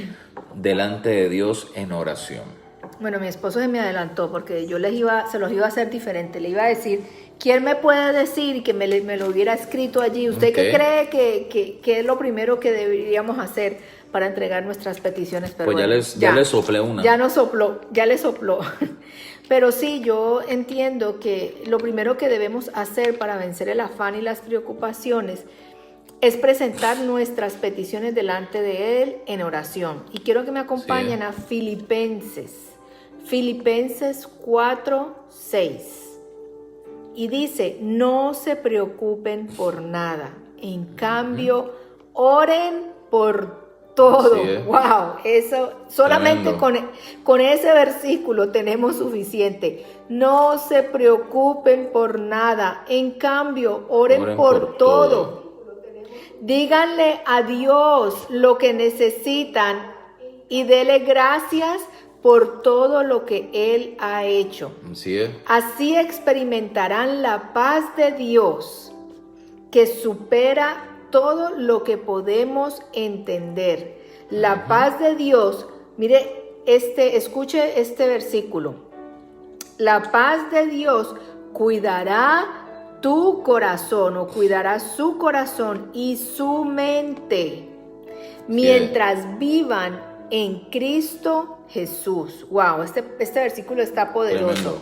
delante de Dios en oración. Bueno, mi esposo se me adelantó porque yo se los iba a hacer diferente. Le iba a decir, ¿quién me puede decir que me lo hubiera escrito allí? ¿Usted qué cree que es lo primero que deberíamos hacer para entregar nuestras peticiones? Pero pues bueno, ya le soplé una. Ya le sopló. Pero sí, yo entiendo que lo primero que debemos hacer para vencer el afán y las preocupaciones es presentar nuestras peticiones delante de Él en oración. Y quiero que me acompañen a Filipenses 4:6. Y dice, no se preocupen por nada. En cambio, oren por todo. Wow, eso solamente con ese versículo tenemos suficiente. No se preocupen por nada. En cambio, oren por todo. Díganle a Dios lo que necesitan y dele gracias por todo lo que Él ha hecho. Así experimentarán la paz de Dios que supera todo lo que podemos entender. La paz de Dios, mire, escuche este versículo. La paz de Dios cuidará tu corazón o cuidará su corazón y su mente mientras vivan en Cristo Jesús. Wow, este versículo está poderoso. Tremendo.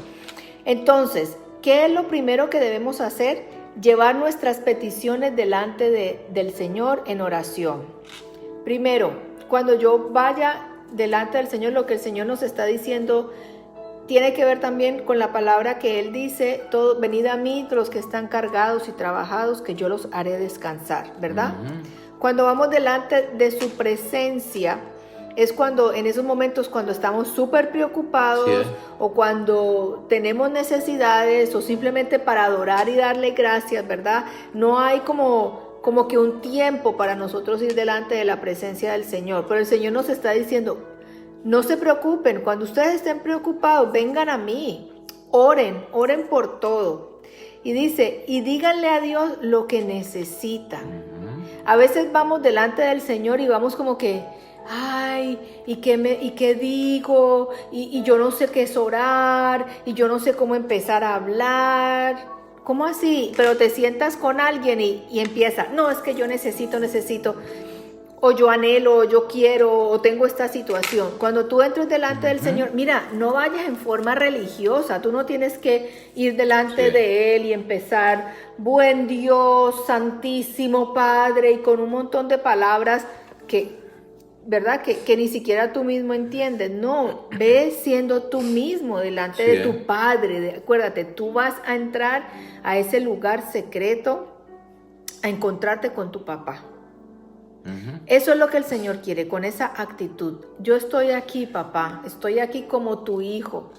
Entonces, ¿qué es lo primero que debemos hacer? Llevar nuestras peticiones delante del Señor en oración. Primero, cuando yo vaya delante del Señor, lo que el Señor nos está diciendo tiene que ver también con la palabra que Él dice, venid a mí los que están cargados y trabajados, que yo los haré descansar, ¿verdad? Cuando vamos delante de su presencia, es cuando en esos momentos cuando estamos súper preocupados o cuando tenemos necesidades o simplemente para adorar y darle gracias, ¿verdad? No hay como que un tiempo para nosotros ir delante de la presencia del Señor, pero el Señor nos está diciendo, no se preocupen, cuando ustedes estén preocupados, vengan a mí, oren por todo. Y dice, y díganle a Dios lo que necesitan. A veces vamos delante del Señor y vamos como que, ay, ¿y qué digo? Y yo no sé qué es orar, y yo no sé cómo empezar a hablar. ¿Cómo así? Pero te sientas con alguien y empieza, no, es que yo necesito, o yo anhelo, o yo quiero, o tengo esta situación. Cuando tú entres delante del Señor, mira, no vayas en forma religiosa, tú no tienes que ir delante de Él y empezar, buen Dios, santísimo Padre, y con un montón de palabras que, ¿verdad? Que ni siquiera tú mismo entiendes. No, ve siendo tú mismo delante de tu Padre. Acuérdate, tú vas a entrar a ese lugar secreto a encontrarte con tu papá. Eso es lo que el Señor quiere, con esa actitud. Yo estoy aquí, papá, estoy aquí como tu hijo.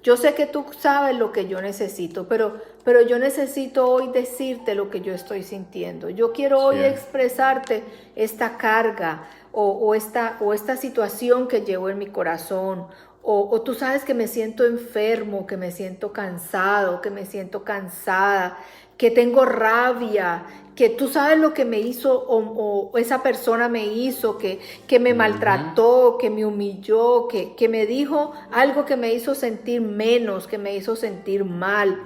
Yo sé que tú sabes lo que yo necesito, pero yo necesito hoy decirte lo que yo estoy sintiendo. Yo quiero hoy expresarte esta carga o esta situación que llevo en mi corazón. O tú sabes que me siento enfermo, que me siento cansado, que me siento cansada, que tengo rabia, que tú sabes lo que me hizo o esa persona me hizo, que me maltrató, que me humilló, que me dijo algo que me hizo sentir menos, que me hizo sentir mal.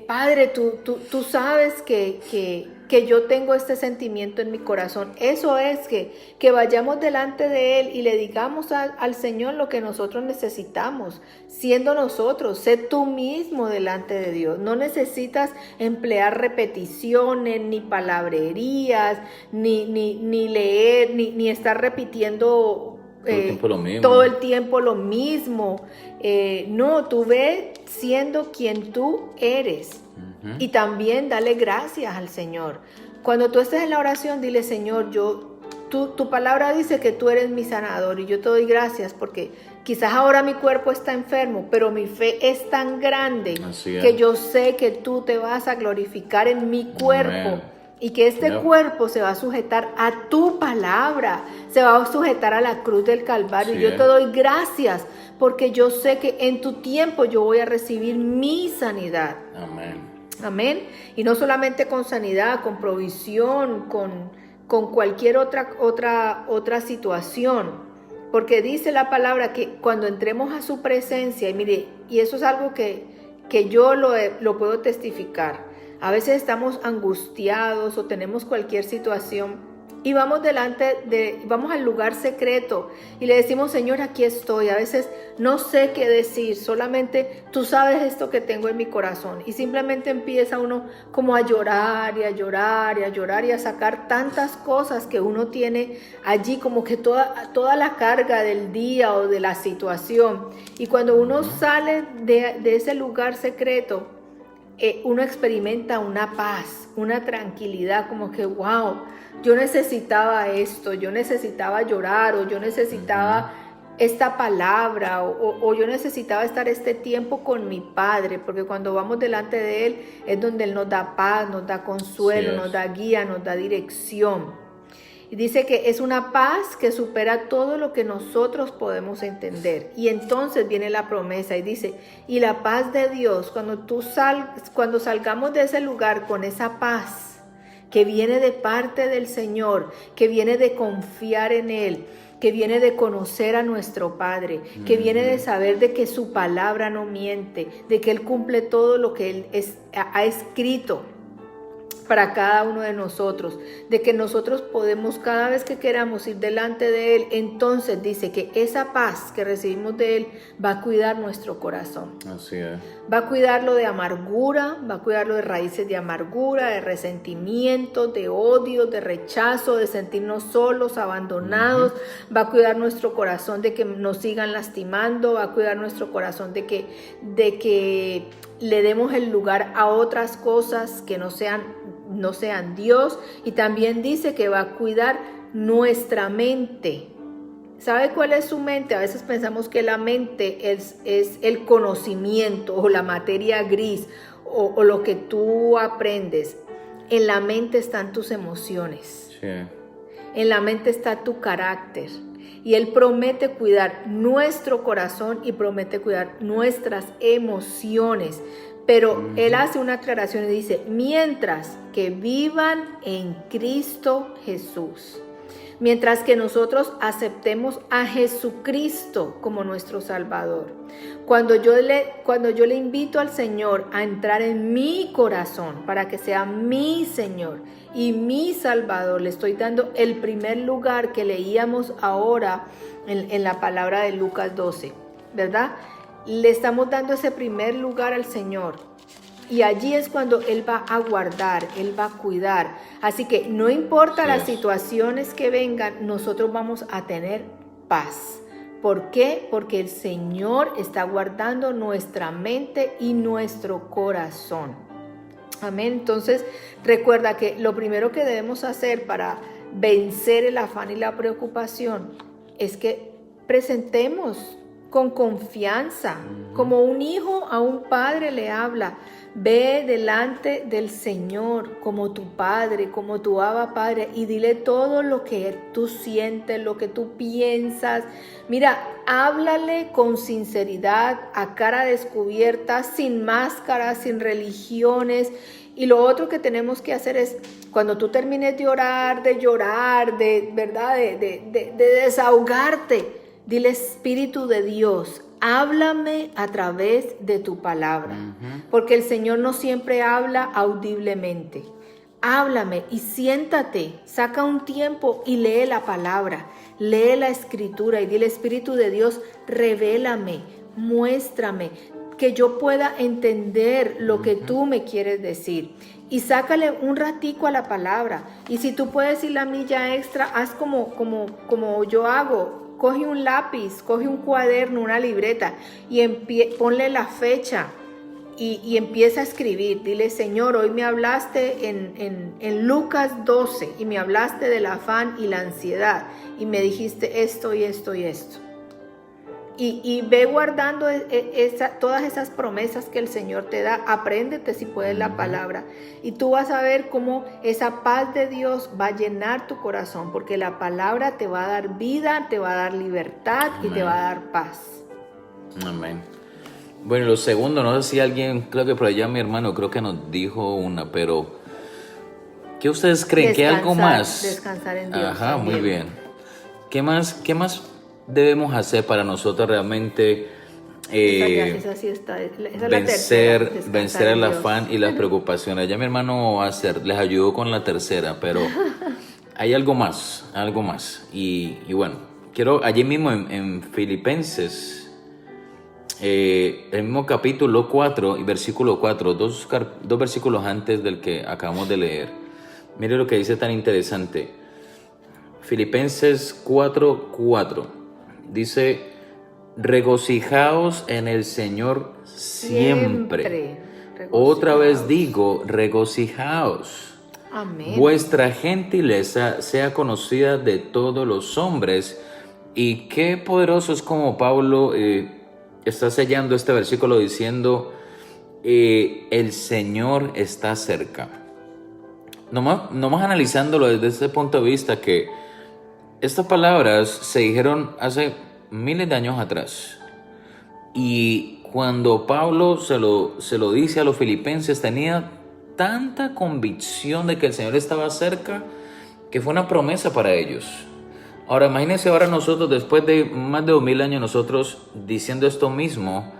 Padre, tú sabes que yo tengo este sentimiento en mi corazón. Eso es que vayamos delante de Él y le digamos al Señor lo que nosotros necesitamos, siendo nosotros. Sé tú mismo delante de Dios. No necesitas emplear repeticiones, ni palabrerías, ni leer, ni estar repitiendo todo el tiempo lo mismo. No, tú ve siendo quien tú eres. Y también dale gracias al Señor. Cuando tú estés en la oración, dile, Señor, tu palabra dice que tú eres mi sanador y yo te doy gracias porque quizás ahora mi cuerpo está enfermo, pero mi fe es tan grande que yo sé que tú te vas a glorificar en mi cuerpo. Amén. Y que este cuerpo se va a sujetar a tu palabra, se va a sujetar a la cruz del Calvario. Y yo te doy gracias porque yo sé que en tu tiempo yo voy a recibir mi sanidad. Amén. Amén. Y no solamente con sanidad, con provisión, con cualquier otra situación. Porque dice la palabra que cuando entremos a su presencia, y mire, y eso es algo que yo lo puedo testificar. A veces estamos angustiados o tenemos cualquier situación y vamos al lugar secreto y le decimos, Señor, aquí estoy. A veces no sé qué decir, solamente tú sabes esto que tengo en mi corazón. Y simplemente empieza uno como a llorar y a llorar y a llorar y a sacar tantas cosas que uno tiene allí, como que toda la carga del día o de la situación. Y cuando uno sale de ese lugar secreto, uno experimenta una paz, una tranquilidad, como que wow, yo necesitaba esto, yo necesitaba llorar, o yo necesitaba esta palabra, o yo necesitaba estar este tiempo con mi Padre, porque cuando vamos delante de Él es donde Él nos da paz, nos da consuelo, nos da guía, nos da dirección. Y dice que es una paz que supera todo lo que nosotros podemos entender. Y entonces viene la promesa y dice, y la paz de Dios, cuando salgamos de ese lugar con esa paz que viene de parte del Señor, que viene de confiar en Él, que viene de conocer a nuestro Padre, que viene de saber de que su palabra no miente, de que Él cumple todo lo que Él ha escrito para cada uno de nosotros, de que nosotros podemos cada vez que queramos ir delante de Él, entonces dice que esa paz que recibimos de Él va a cuidar nuestro corazón. Así es. Va a cuidarlo de amargura, va a cuidarlo de raíces de amargura, de resentimiento, de odio, de rechazo, de sentirnos solos, abandonados. Va a cuidar nuestro corazón de que nos sigan lastimando, va a cuidar nuestro corazón de que le demos el lugar a otras cosas que no sean Dios. Y también dice que va a cuidar nuestra mente. ¿Sabe cuál es su mente? A veces pensamos que la mente es el conocimiento o la materia gris o lo que tú aprendes. En la mente están tus emociones. Sí. En la mente está tu carácter. Y Él promete cuidar nuestro corazón y promete cuidar nuestras emociones. Pero Él hace una aclaración y dice, mientras que vivan en Cristo Jesús. mientras que nosotros aceptemos a Jesucristo como nuestro Salvador. Cuando yo le invito al Señor a entrar en mi corazón para que sea mi Señor y mi Salvador, le estoy dando el primer lugar que leíamos ahora en la palabra de Lucas 12, ¿verdad? Le estamos dando ese primer lugar al Señor. Y allí es cuando Él va a guardar, Él va a cuidar. Así que no importa las situaciones que vengan, nosotros vamos a tener paz. ¿Por qué? Porque el Señor está guardando nuestra mente y nuestro corazón. Amén. Entonces, recuerda que lo primero que debemos hacer para vencer el afán y la preocupación es que presentemos con confianza, como un hijo a un padre le habla. Ve delante del Señor como tu Padre, como tu Abba Padre, y dile todo lo que tú sientes, lo que tú piensas. Mira, háblale con sinceridad, a cara descubierta, sin máscaras, sin religiones. Y lo otro que tenemos que hacer es, cuando tú termines de orar, de llorar, de desahogarte, dile: Espíritu de Dios, háblame a través de tu palabra, porque el Señor no siempre habla audiblemente. Háblame y siéntate, saca un tiempo y lee la palabra, lee la escritura y dile: Espíritu de Dios, revélame, muéstrame, que yo pueda entender lo que tú me quieres decir. Y sácale un ratico a la palabra. Y si tú puedes ir la milla extra, haz como yo hago. Coge un lápiz, coge un cuaderno, una libreta y ponle la fecha y empieza a escribir. Dile: Señor, hoy me hablaste en Lucas 12 y me hablaste del afán y la ansiedad y me dijiste esto y esto y esto. Y ve guardando todas esas promesas que el Señor te da. Apréndete si puedes la palabra. Y tú vas a ver cómo esa paz de Dios va a llenar tu corazón. Porque la palabra te va a dar vida, te va a dar libertad. Amén. Y te va a dar paz. Amén. Bueno, lo segundo, no sé si alguien, creo que por allá mi hermano creo que nos dijo una, pero ¿qué ustedes creen? ¿Que algo más? Descansar en Dios. Ajá, muy bien. ¿Qué más debemos hacer para nosotros realmente vencer el afán y las preocupaciones? Ya mi hermano les ayudó con la tercera, pero hay algo más. Y bueno, quiero allí mismo en Filipenses, el mismo capítulo 4 y versículo 4, dos versículos antes del que acabamos de leer. Mire lo que dice tan interesante. Filipenses 4:4. Dice: regocijaos en el Señor siempre. Otra vez digo, regocijaos. Amén. Vuestra gentileza sea conocida de todos los hombres. Y qué poderoso es como Pablo está sellando este versículo diciendo: el Señor está cerca. Nomás analizándolo desde ese punto de vista, que estas palabras se dijeron hace miles de años atrás. Y cuando Pablo se lo dice a los filipenses, tenía tanta convicción de que el Señor estaba cerca, que fue una promesa para ellos. Ahora imagínense ahora nosotros, después de más de 2000 años, nosotros diciendo esto mismo,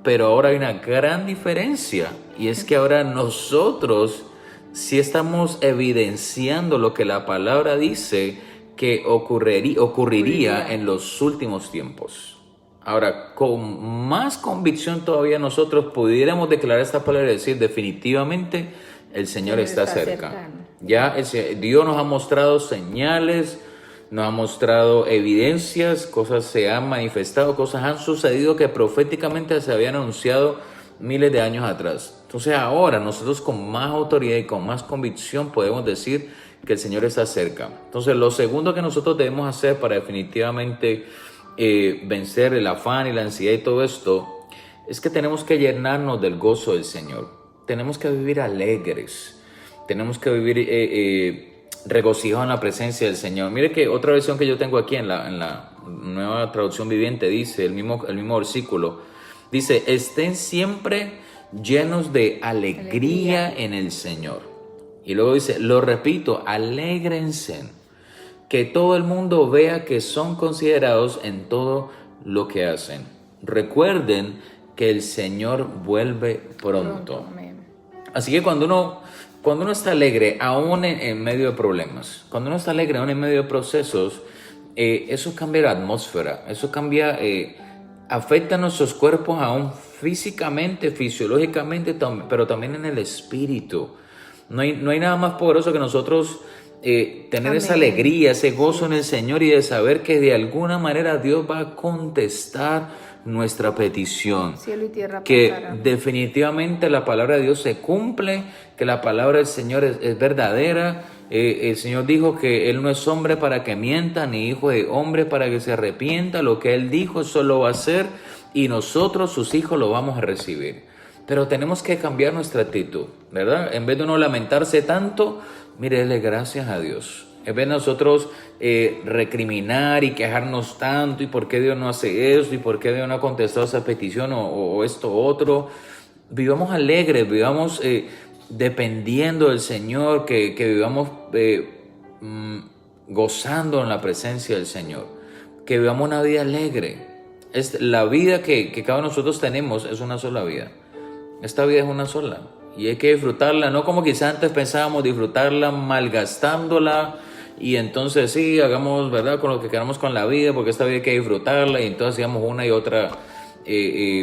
pero ahora hay una gran diferencia. Y es que ahora nosotros sí estamos evidenciando lo que la palabra dice que ocurriría en los últimos tiempos. Ahora, con más convicción todavía nosotros pudiéramos declarar esta palabra y decir: definitivamente el Señor está cerca. Ya Dios nos ha mostrado señales, nos ha mostrado evidencias, cosas se han manifestado, cosas han sucedido que proféticamente se habían anunciado miles de años atrás. Entonces ahora nosotros con más autoridad y con más convicción podemos decir que el Señor está cerca. Entonces lo segundo que nosotros debemos hacer para definitivamente vencer el afán y la ansiedad y todo esto, es que tenemos que llenarnos del gozo del Señor. Tenemos que vivir alegres, tenemos que vivir regocijados en la presencia del Señor. Mire que otra versión que yo tengo aquí en la nueva traducción viviente dice, el mismo versículo, dice: estén siempre llenos de alegría en el Señor. Y luego dice, lo repito, alégrense. que todo el mundo vea que son considerados en todo lo que hacen. Recuerden que el Señor vuelve pronto. Amén. Así que cuando uno está alegre, aún en medio de problemas, cuando uno está alegre, aún en medio de procesos, eso cambia la atmósfera, eso cambia, afecta a nuestros cuerpos aún físicamente, fisiológicamente, pero también en el espíritu. No hay nada más poderoso que nosotros tener Amén. esa alegría, ese gozo en el Señor y de saber que de alguna manera Dios va a contestar nuestra petición. Cielo y tierra Que pasarán. definitivamente la palabra de Dios se cumple, que la palabra del Señor es verdadera. El Señor dijo que Él no es hombre para que mienta, ni hijo de hombre para que se arrepienta. Lo que Él dijo, eso lo va a hacer y nosotros, sus hijos, lo vamos a recibir. Pero tenemos que cambiar nuestra actitud, ¿verdad? En vez de uno lamentarse tanto, mire, dele gracias a Dios. En vez de nosotros recriminar y quejarnos tanto, y por qué Dios no hace eso, y por qué Dios no ha contestado esa petición o esto otro, vivamos alegres, vivamos dependiendo del Señor, que vivamos gozando en la presencia del Señor, que vivamos una vida alegre. La vida que cada uno de nosotros tenemos es una sola vida. Esta vida es una sola y hay que disfrutarla, no como quizás antes pensábamos, disfrutarla malgastándola y entonces sí, hagamos, ¿verdad?, con lo que queramos con la vida, porque esta vida hay que disfrutarla y entonces hacíamos una y otra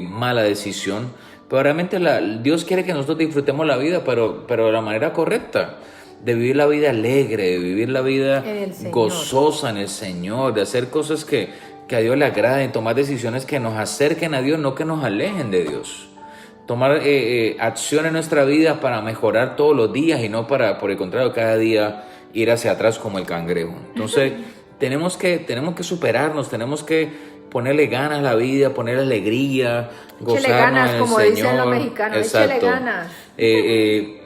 mala decisión. Pero realmente Dios quiere que nosotros disfrutemos la vida, pero de la manera correcta, de vivir la vida alegre, de vivir la vida gozosa en el Señor, de hacer cosas que a Dios le agraden, tomar decisiones que nos acerquen a Dios, no que nos alejen de Dios. Tomar acción en nuestra vida para mejorar todos los días y no para, por el contrario, cada día ir hacia atrás como el cangrejo. Entonces, tenemos que superarnos, tenemos que ponerle ganas a la vida, ponerle alegría, gozarnos ganas, en el como Señor. dicen los mexicanos, échale ganas.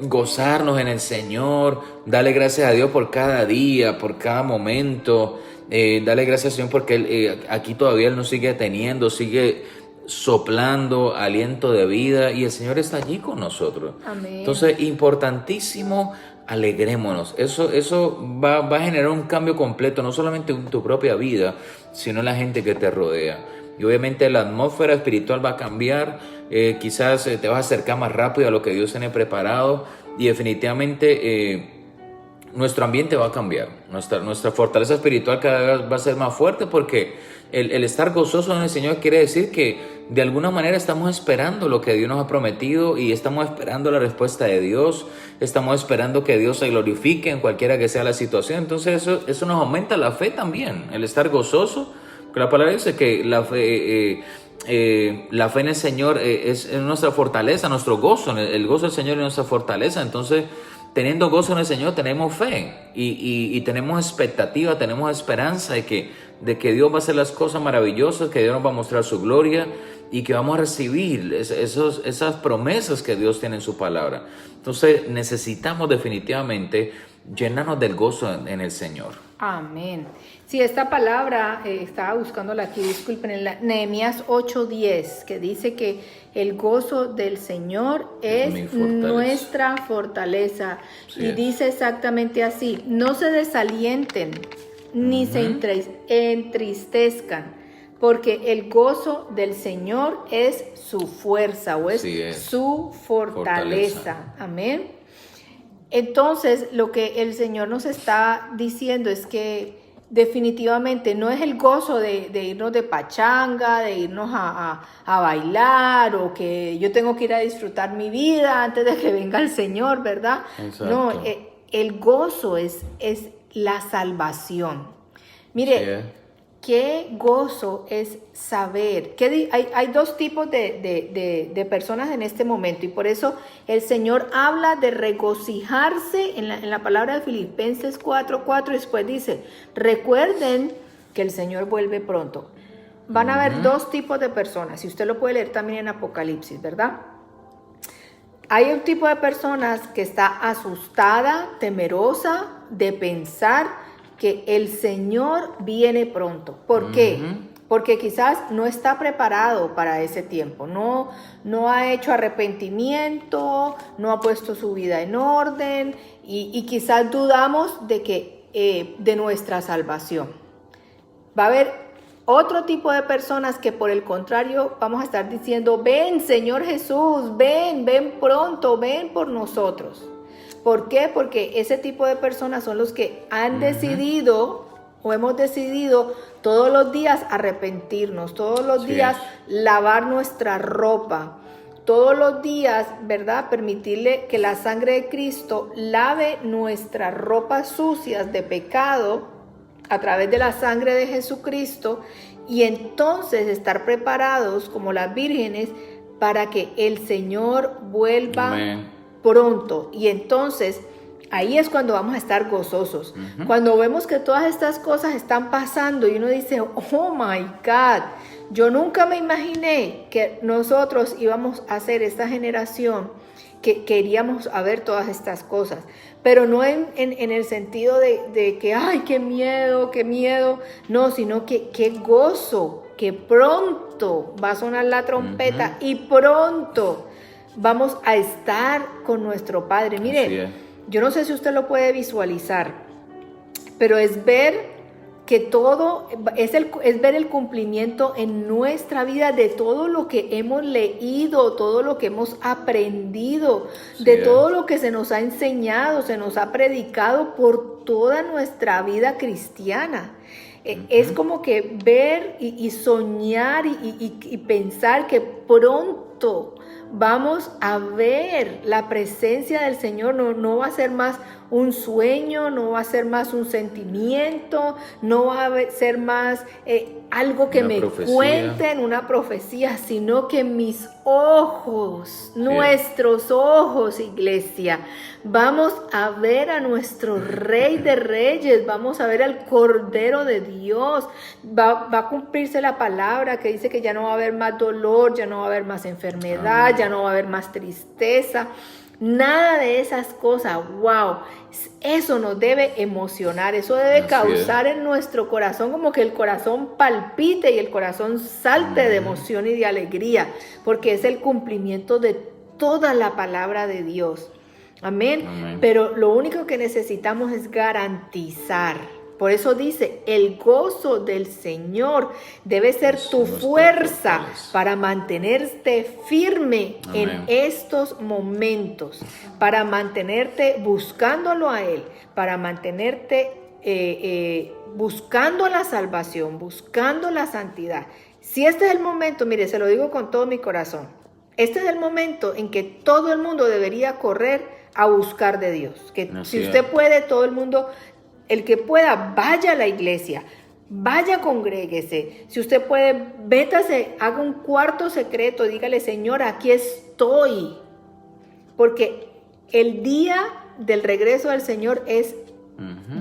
Gozarnos en el Señor, darle gracias a Dios por cada día, por cada momento. Darle gracias al Señor porque Él, aquí todavía Él nos sigue teniendo, sigue soplando aliento de vida y el Señor está allí con nosotros. Amén. Entonces, importantísimo, alegrémonos. Eso va a generar un cambio completo, no solamente en tu propia vida, sino en la gente que te rodea. Y obviamente la atmósfera espiritual va a cambiar, quizás te vas a acercar más rápido a lo que Dios tiene preparado y definitivamente nuestro ambiente va a cambiar, nuestra fortaleza espiritual cada vez va a ser más fuerte porque el estar gozoso en el Señor quiere decir que de alguna manera estamos esperando lo que Dios nos ha prometido y estamos esperando la respuesta de Dios, estamos esperando que Dios se glorifique en cualquiera que sea la situación. Entonces eso nos aumenta la fe también, el estar gozoso, que la palabra dice que la fe en el Señor es nuestra fortaleza, nuestro gozo, el gozo del Señor es nuestra fortaleza. Entonces, teniendo gozo en el Señor tenemos fe y tenemos expectativa, tenemos esperanza de que Dios va a hacer las cosas maravillosas, que Dios nos va a mostrar su gloria y que vamos a recibir esas promesas que Dios tiene en su palabra. Entonces necesitamos definitivamente llenarnos del gozo en el Señor. Amén. Sí, esta palabra, estaba buscándola aquí, disculpen, en Nehemías 8:10, que dice que el gozo del Señor es nuestra fortaleza. Sí, y dice exactamente así: no se desalienten ni se entristezcan, porque el gozo del Señor es su fuerza o es su fortaleza. Amén. Entonces, lo que el Señor nos está diciendo es que definitivamente no es el gozo de irnos de pachanga, de irnos a bailar, o que yo tengo que ir a disfrutar mi vida antes de que venga el Señor, ¿verdad? Exacto. No, el gozo es la salvación. Mire, qué gozo es saber que hay dos tipos de personas en este momento, y por eso el Señor habla de regocijarse en la palabra de Filipenses 4:4, y después dice: recuerden que el Señor vuelve pronto. Van a haber dos tipos de personas, y usted lo puede leer también en Apocalipsis, ¿verdad? Hay un tipo de personas que está asustada, temerosa de pensar que el Señor viene pronto. ¿Por qué? Porque quizás no está preparado para ese tiempo, no ha hecho arrepentimiento, no ha puesto su vida en orden y quizás dudamos de que de nuestra salvación. Va a haber otro tipo de personas que por el contrario vamos a estar diciendo, ven Señor Jesús, ven pronto, ven por nosotros. ¿Por qué? Porque ese tipo de personas son los que han decidido o hemos decidido todos los días arrepentirnos, todos los días lavar nuestra ropa, todos los días, ¿verdad? Permitirle que la sangre de Cristo lave nuestras ropas sucias de pecado a través de la sangre de Jesucristo, y entonces estar preparados como las vírgenes para que el Señor vuelva pronto. Y entonces ahí es cuando vamos a estar gozosos. Cuando vemos que todas estas cosas están pasando y uno dice, oh my God, yo nunca me imaginé que nosotros íbamos a ser esta generación que queríamos a ver todas estas cosas. Pero no en el sentido de que, ay, qué miedo. No, sino que qué gozo, que pronto va a sonar la trompeta y pronto vamos a estar con nuestro Padre. Mire, yo no sé si usted lo puede visualizar, pero es ver que todo, es ver el cumplimiento en nuestra vida de todo lo que hemos leído, todo lo que hemos aprendido, de todo lo que se nos ha enseñado, se nos ha predicado por toda nuestra vida cristiana. Es como que ver y soñar y pensar que pronto vamos a ver la presencia del Señor. No va a ser más un sueño, no va a ser más un sentimiento, no va a ser más algo que me cuenten, una profecía, sino que mis ojos, nuestros ojos, iglesia, vamos a ver a nuestro Rey de Reyes, vamos a ver al Cordero de Dios. Va a cumplirse la palabra que dice que ya no va a haber más dolor, ya no va a haber más enfermedad, ya no va a haber más tristeza. Nada de esas cosas, wow, eso nos debe emocionar, eso debe causar en nuestro corazón como que el corazón palpite y el corazón salte de emoción y de alegría, porque es el cumplimiento de toda la palabra de Dios. Amén. Pero lo único que necesitamos es garantizar. Por eso dice, el gozo del Señor debe ser tu fuerza para mantenerte firme en estos momentos, para mantenerte buscándolo a Él, para mantenerte buscando la salvación, buscando la santidad. Si este es el momento, mire, se lo digo con todo mi corazón, este es el momento en que todo el mundo debería correr a buscar de Dios. Que si usted puede, todo el mundo... El que pueda, vaya a la iglesia, vaya, congréguese. Si usted puede, vétase, haga un cuarto secreto, dígale, Señor, aquí estoy. Porque el día del regreso del Señor es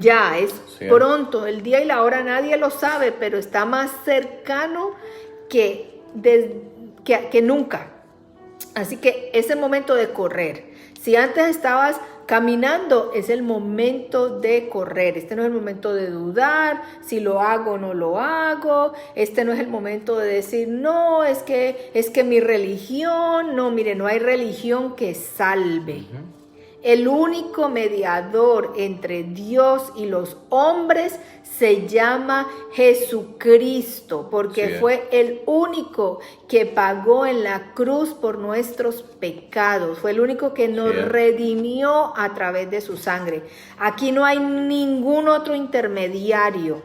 ya, es pronto. El día y la hora nadie lo sabe, pero está más cercano que nunca. Así que es el momento de correr. Si antes estabas caminando, es el momento de correr. Este no es el momento de dudar si lo hago o no lo hago. Este no es el momento de decir, no, es que mi religión, no, mire, no hay religión que salve. El único mediador entre Dios y los hombres se llama Jesucristo, porque fue el único que pagó en la cruz por nuestros pecados. Fue el único que nos redimió a través de su sangre. Aquí no hay ningún otro intermediario.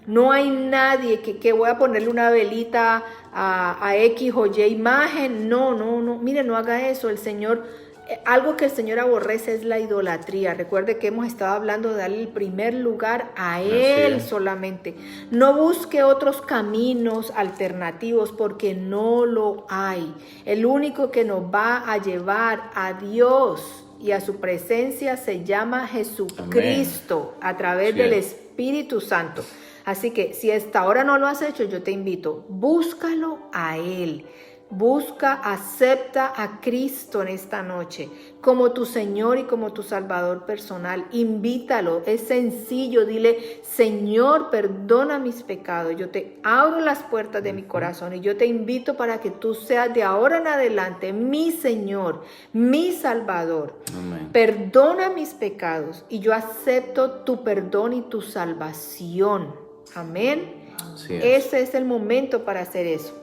No hay nadie que voy a ponerle una velita a X o Y imagen. No. Mire, no haga eso. El Señor... Algo que el Señor aborrece es la idolatría. Recuerde que hemos estado hablando de darle el primer lugar a Él solamente. No busque otros caminos alternativos porque no lo hay. El único que nos va a llevar a Dios y a su presencia se llama Jesucristo a través del Espíritu Santo. Así que si hasta ahora no lo has hecho, yo te invito, búscalo a Él. Busca, acepta a Cristo en esta noche como tu Señor y como tu Salvador personal. Invítalo, es sencillo. Dile: Señor, perdona mis pecados. Yo te abro las puertas de mi corazón y yo te invito para que tú seas de ahora en adelante mi Señor, mi Salvador. Amén. Perdona mis pecados y yo acepto tu perdón y tu salvación. Amén. Así es. Ese es el momento para hacer eso.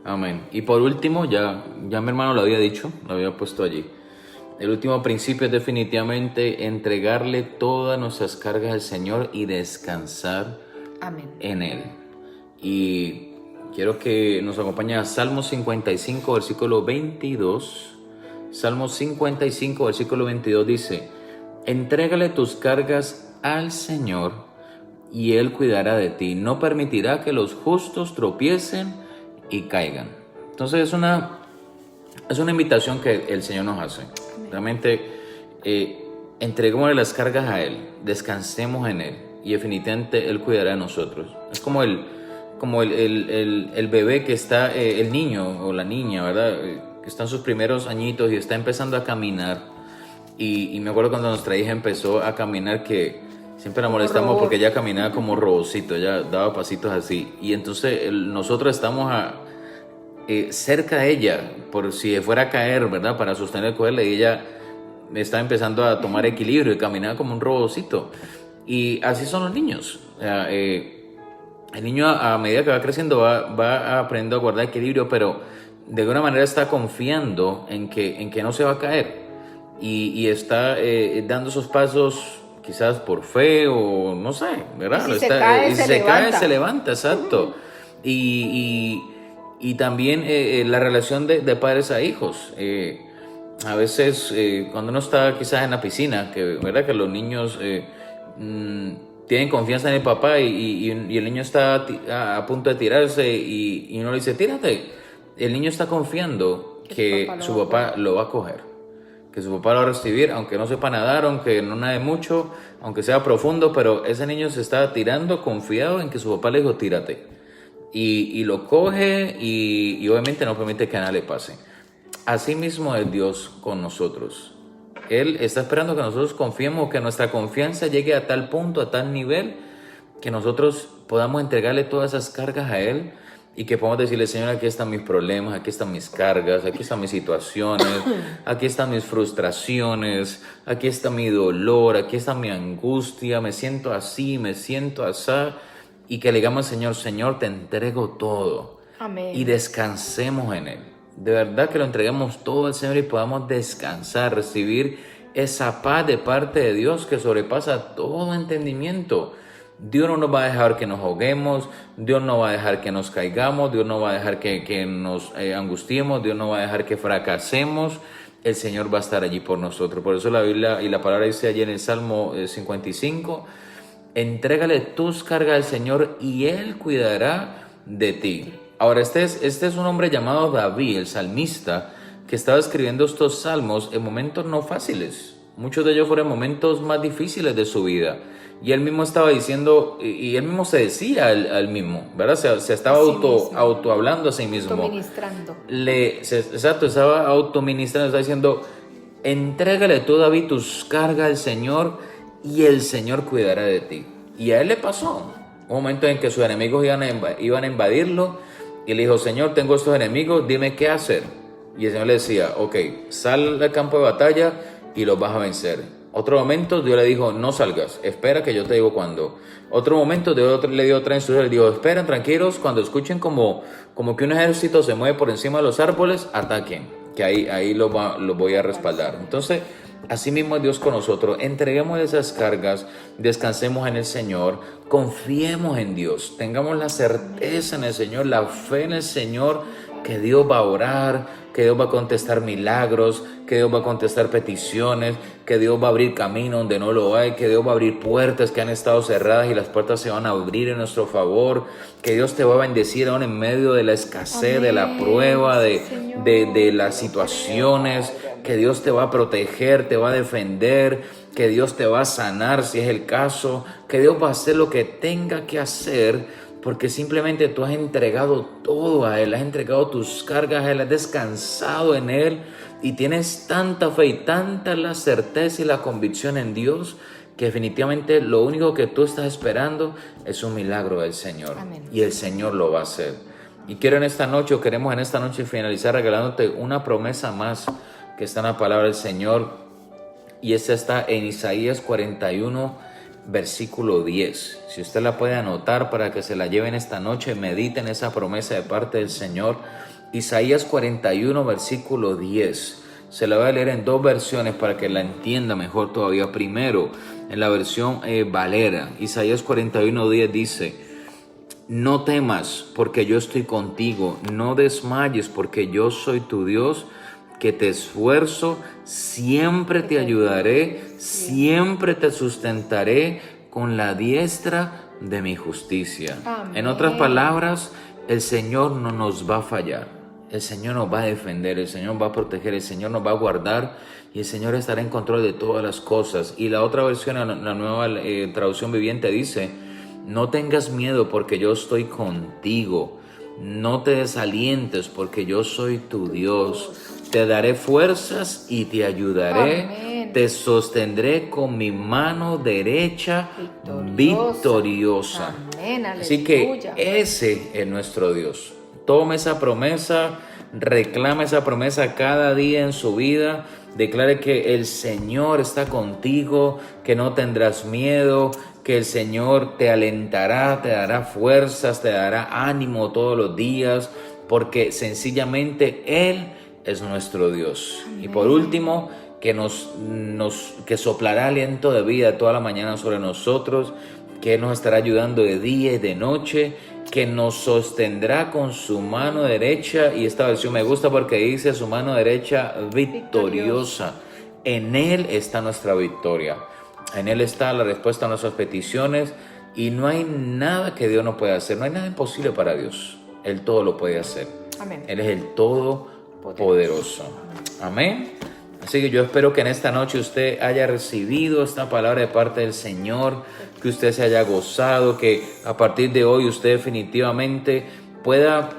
Amén. Y por último, ya mi hermano lo había dicho, lo había puesto allí. El último principio es definitivamente entregarle todas nuestras cargas al Señor y descansar Amén. en Él. Y quiero que nos acompañe a Salmo 55, versículo 22. Salmo 55, versículo 22 dice: entrégale tus cargas al Señor y Él cuidará de ti. No permitirá que los justos tropiecen y caigan. Entonces es una invitación que el Señor nos hace. Realmente entreguémosle las cargas a Él, descansemos en Él y definitivamente Él cuidará de nosotros. Es como el bebé que está, el niño o la niña, ¿verdad? Que está en sus primeros añitos y está empezando a caminar. Y me acuerdo cuando nuestra hija empezó a caminar que siempre la molestamos porque ella caminaba como robocito, ella daba pasitos así. Y entonces nosotros estamos cerca de ella, por si fuera a caer, ¿verdad? Para sostener, cogerla, y ella está empezando a tomar equilibrio y caminaba como un robocito. Y así son los niños. El niño a medida que va creciendo va aprendiendo a guardar equilibrio, pero de alguna manera está confiando en que no se va a caer. Y está dando esos pasos quizás por fe o no sé, ¿verdad? Y si se cae, se levanta, exacto. Y también la relación de padres a hijos. A veces cuando uno está quizás en la piscina, ¿verdad? Que los niños tienen confianza en el papá y el niño está a punto de tirarse y uno le dice: tírate. El niño está confiando que su papá lo va a coger, que su papá lo va a recibir, aunque no sepa nadar, aunque no nade mucho, aunque sea profundo, pero ese niño se está tirando confiado en que su papá le dijo: tírate. Y lo coge y obviamente no permite que nada le pase. Así mismo es Dios con nosotros. Él está esperando que nosotros confiemos, que nuestra confianza llegue a tal punto, a tal nivel, que nosotros podamos entregarle todas esas cargas a Él y que podamos decirle: Señor, aquí están mis problemas, aquí están mis cargas, aquí están mis situaciones, aquí están mis frustraciones, aquí está mi dolor, aquí está mi angustia, me siento así, me siento asá. Y que le digamos al Señor: Señor, te entrego todo. Amén. Y descansemos en Él. De verdad que lo entreguemos todo al Señor y podamos descansar, recibir esa paz de parte de Dios que sobrepasa todo entendimiento. Dios no nos va a dejar que nos ahoguemos, Dios no va a dejar que nos caigamos, Dios no va a dejar que nos angustiemos, Dios no va a dejar que fracasemos. El Señor va a estar allí por nosotros. Por eso la Biblia y la palabra dice allí en el Salmo 55: entrégale tus cargas al Señor y Él cuidará de ti. Ahora, este es un hombre llamado David, el salmista, que estaba escribiendo estos salmos en momentos no fáciles. Muchos de ellos fueron momentos más difíciles de su vida. Y él mismo estaba diciendo, y él mismo se decía al mismo, ¿verdad? Se estaba autohablando a sí mismo. Autoministrando. Exacto, estaba autoministrando, estaba diciendo: entrégale tú, David, tus cargas al Señor y el Señor cuidará de ti. Y a él le pasó un momento en que sus enemigos iban a invadirlo y le dijo: Señor, tengo estos enemigos, dime qué hacer. Y el Señor le decía: ok, sal al campo de batalla y los vas a vencer. Otro momento Dios le dijo: no salgas, espera que yo te digo cuándo. Otro momento Dios le dio otra instrucción, le dijo: esperen tranquilos, cuando escuchen como que un ejército se mueve por encima de los árboles, ataquen, que ahí los voy a respaldar. Entonces, así mismo es Dios con nosotros. Entreguemos esas cargas, descansemos en el Señor, confiemos en Dios, tengamos la certeza en el Señor, la fe en el Señor, que Dios va a orar, que Dios va a contestar milagros, que Dios va a contestar peticiones, que Dios va a abrir camino donde no lo hay, que Dios va a abrir puertas que han estado cerradas y las puertas se van a abrir en nuestro favor, que Dios te va a bendecir aún en medio de la escasez, amén, de la prueba, de las situaciones, que Dios te va a proteger, te va a defender, que Dios te va a sanar si es el caso, que Dios va a hacer lo que tenga que hacer porque simplemente tú has entregado todo a Él, has entregado tus cargas a Él, has descansado en Él y tienes tanta fe y tanta la certeza y la convicción en Dios que definitivamente lo único que tú estás esperando es un milagro del Señor. Amén. Y el Señor lo va a hacer. Y queremos en esta noche finalizar regalándote una promesa más que está en la palabra del Señor, y esta está en Isaías 41, versículo 10. Si usted la puede anotar para que se la lleven esta noche, mediten esa promesa de parte del Señor. Isaías 41, versículo 10. Se la voy a leer en dos versiones para que la entienda mejor todavía. Primero, en la versión Valera, Isaías 41, 10 dice: no temas, porque yo estoy contigo, no desmayes, porque yo soy tu Dios, que te esfuerzo, siempre te ayudaré, siempre te sustentaré con la diestra de mi justicia. Amén. En otras palabras, el Señor no nos va a fallar, el Señor nos va a defender, el Señor va a proteger, el Señor nos va a guardar y el Señor estará en control de todas las cosas. Y la otra versión, la nueva traducción viviente dice: no tengas miedo porque yo estoy contigo, no te desalientes porque yo soy tu Dios. Te daré fuerzas y te ayudaré. Amén. Te sostendré con mi mano derecha victoriosa. Amén. Así que Aleluya. ese es nuestro Dios. Tome esa promesa, reclame esa promesa cada día en su vida. Declare que el Señor está contigo, que no tendrás miedo, que el Señor te alentará, te dará fuerzas, te dará ánimo todos los días, porque sencillamente Él es nuestro Dios. Amén. Y por último, que soplará aliento de vida toda la mañana sobre nosotros, que nos estará ayudando de día y de noche, que nos sostendrá con su mano derecha. Y esta versión me gusta porque dice su mano derecha victoriosa. En Él está nuestra victoria. En Él está la respuesta a nuestras peticiones. Y no hay nada que Dios no pueda hacer. No hay nada imposible para Dios. Él todo lo puede hacer. Amén. Él es el Todopoderoso. Amén. Así que yo espero que en esta noche usted haya recibido esta palabra de parte del Señor, que usted se haya gozado, que a partir de hoy usted definitivamente pueda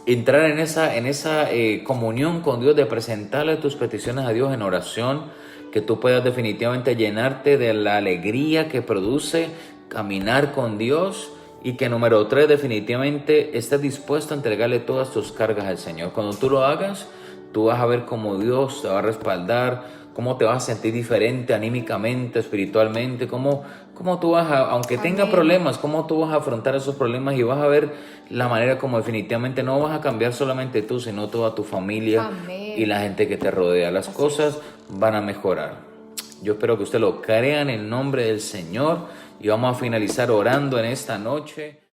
entrar en esa comunión con Dios, de presentarle tus peticiones a Dios en oración, que tú puedas definitivamente llenarte de la alegría que produce caminar con Dios. Y que número 3, definitivamente estés dispuesto a entregarle todas tus cargas al Señor. Cuando tú lo hagas, tú vas a ver cómo Dios te va a respaldar, cómo te vas a sentir diferente anímicamente, espiritualmente, cómo tú vas a, aunque tenga problemas, cómo tú vas a afrontar esos problemas y vas a ver la manera como definitivamente no vas a cambiar solamente tú, sino toda tu familia. Amén. Y la gente que te rodea. Las cosas van a mejorar. Yo espero que usted lo crea en el nombre del Señor. Y vamos a finalizar orando en esta noche.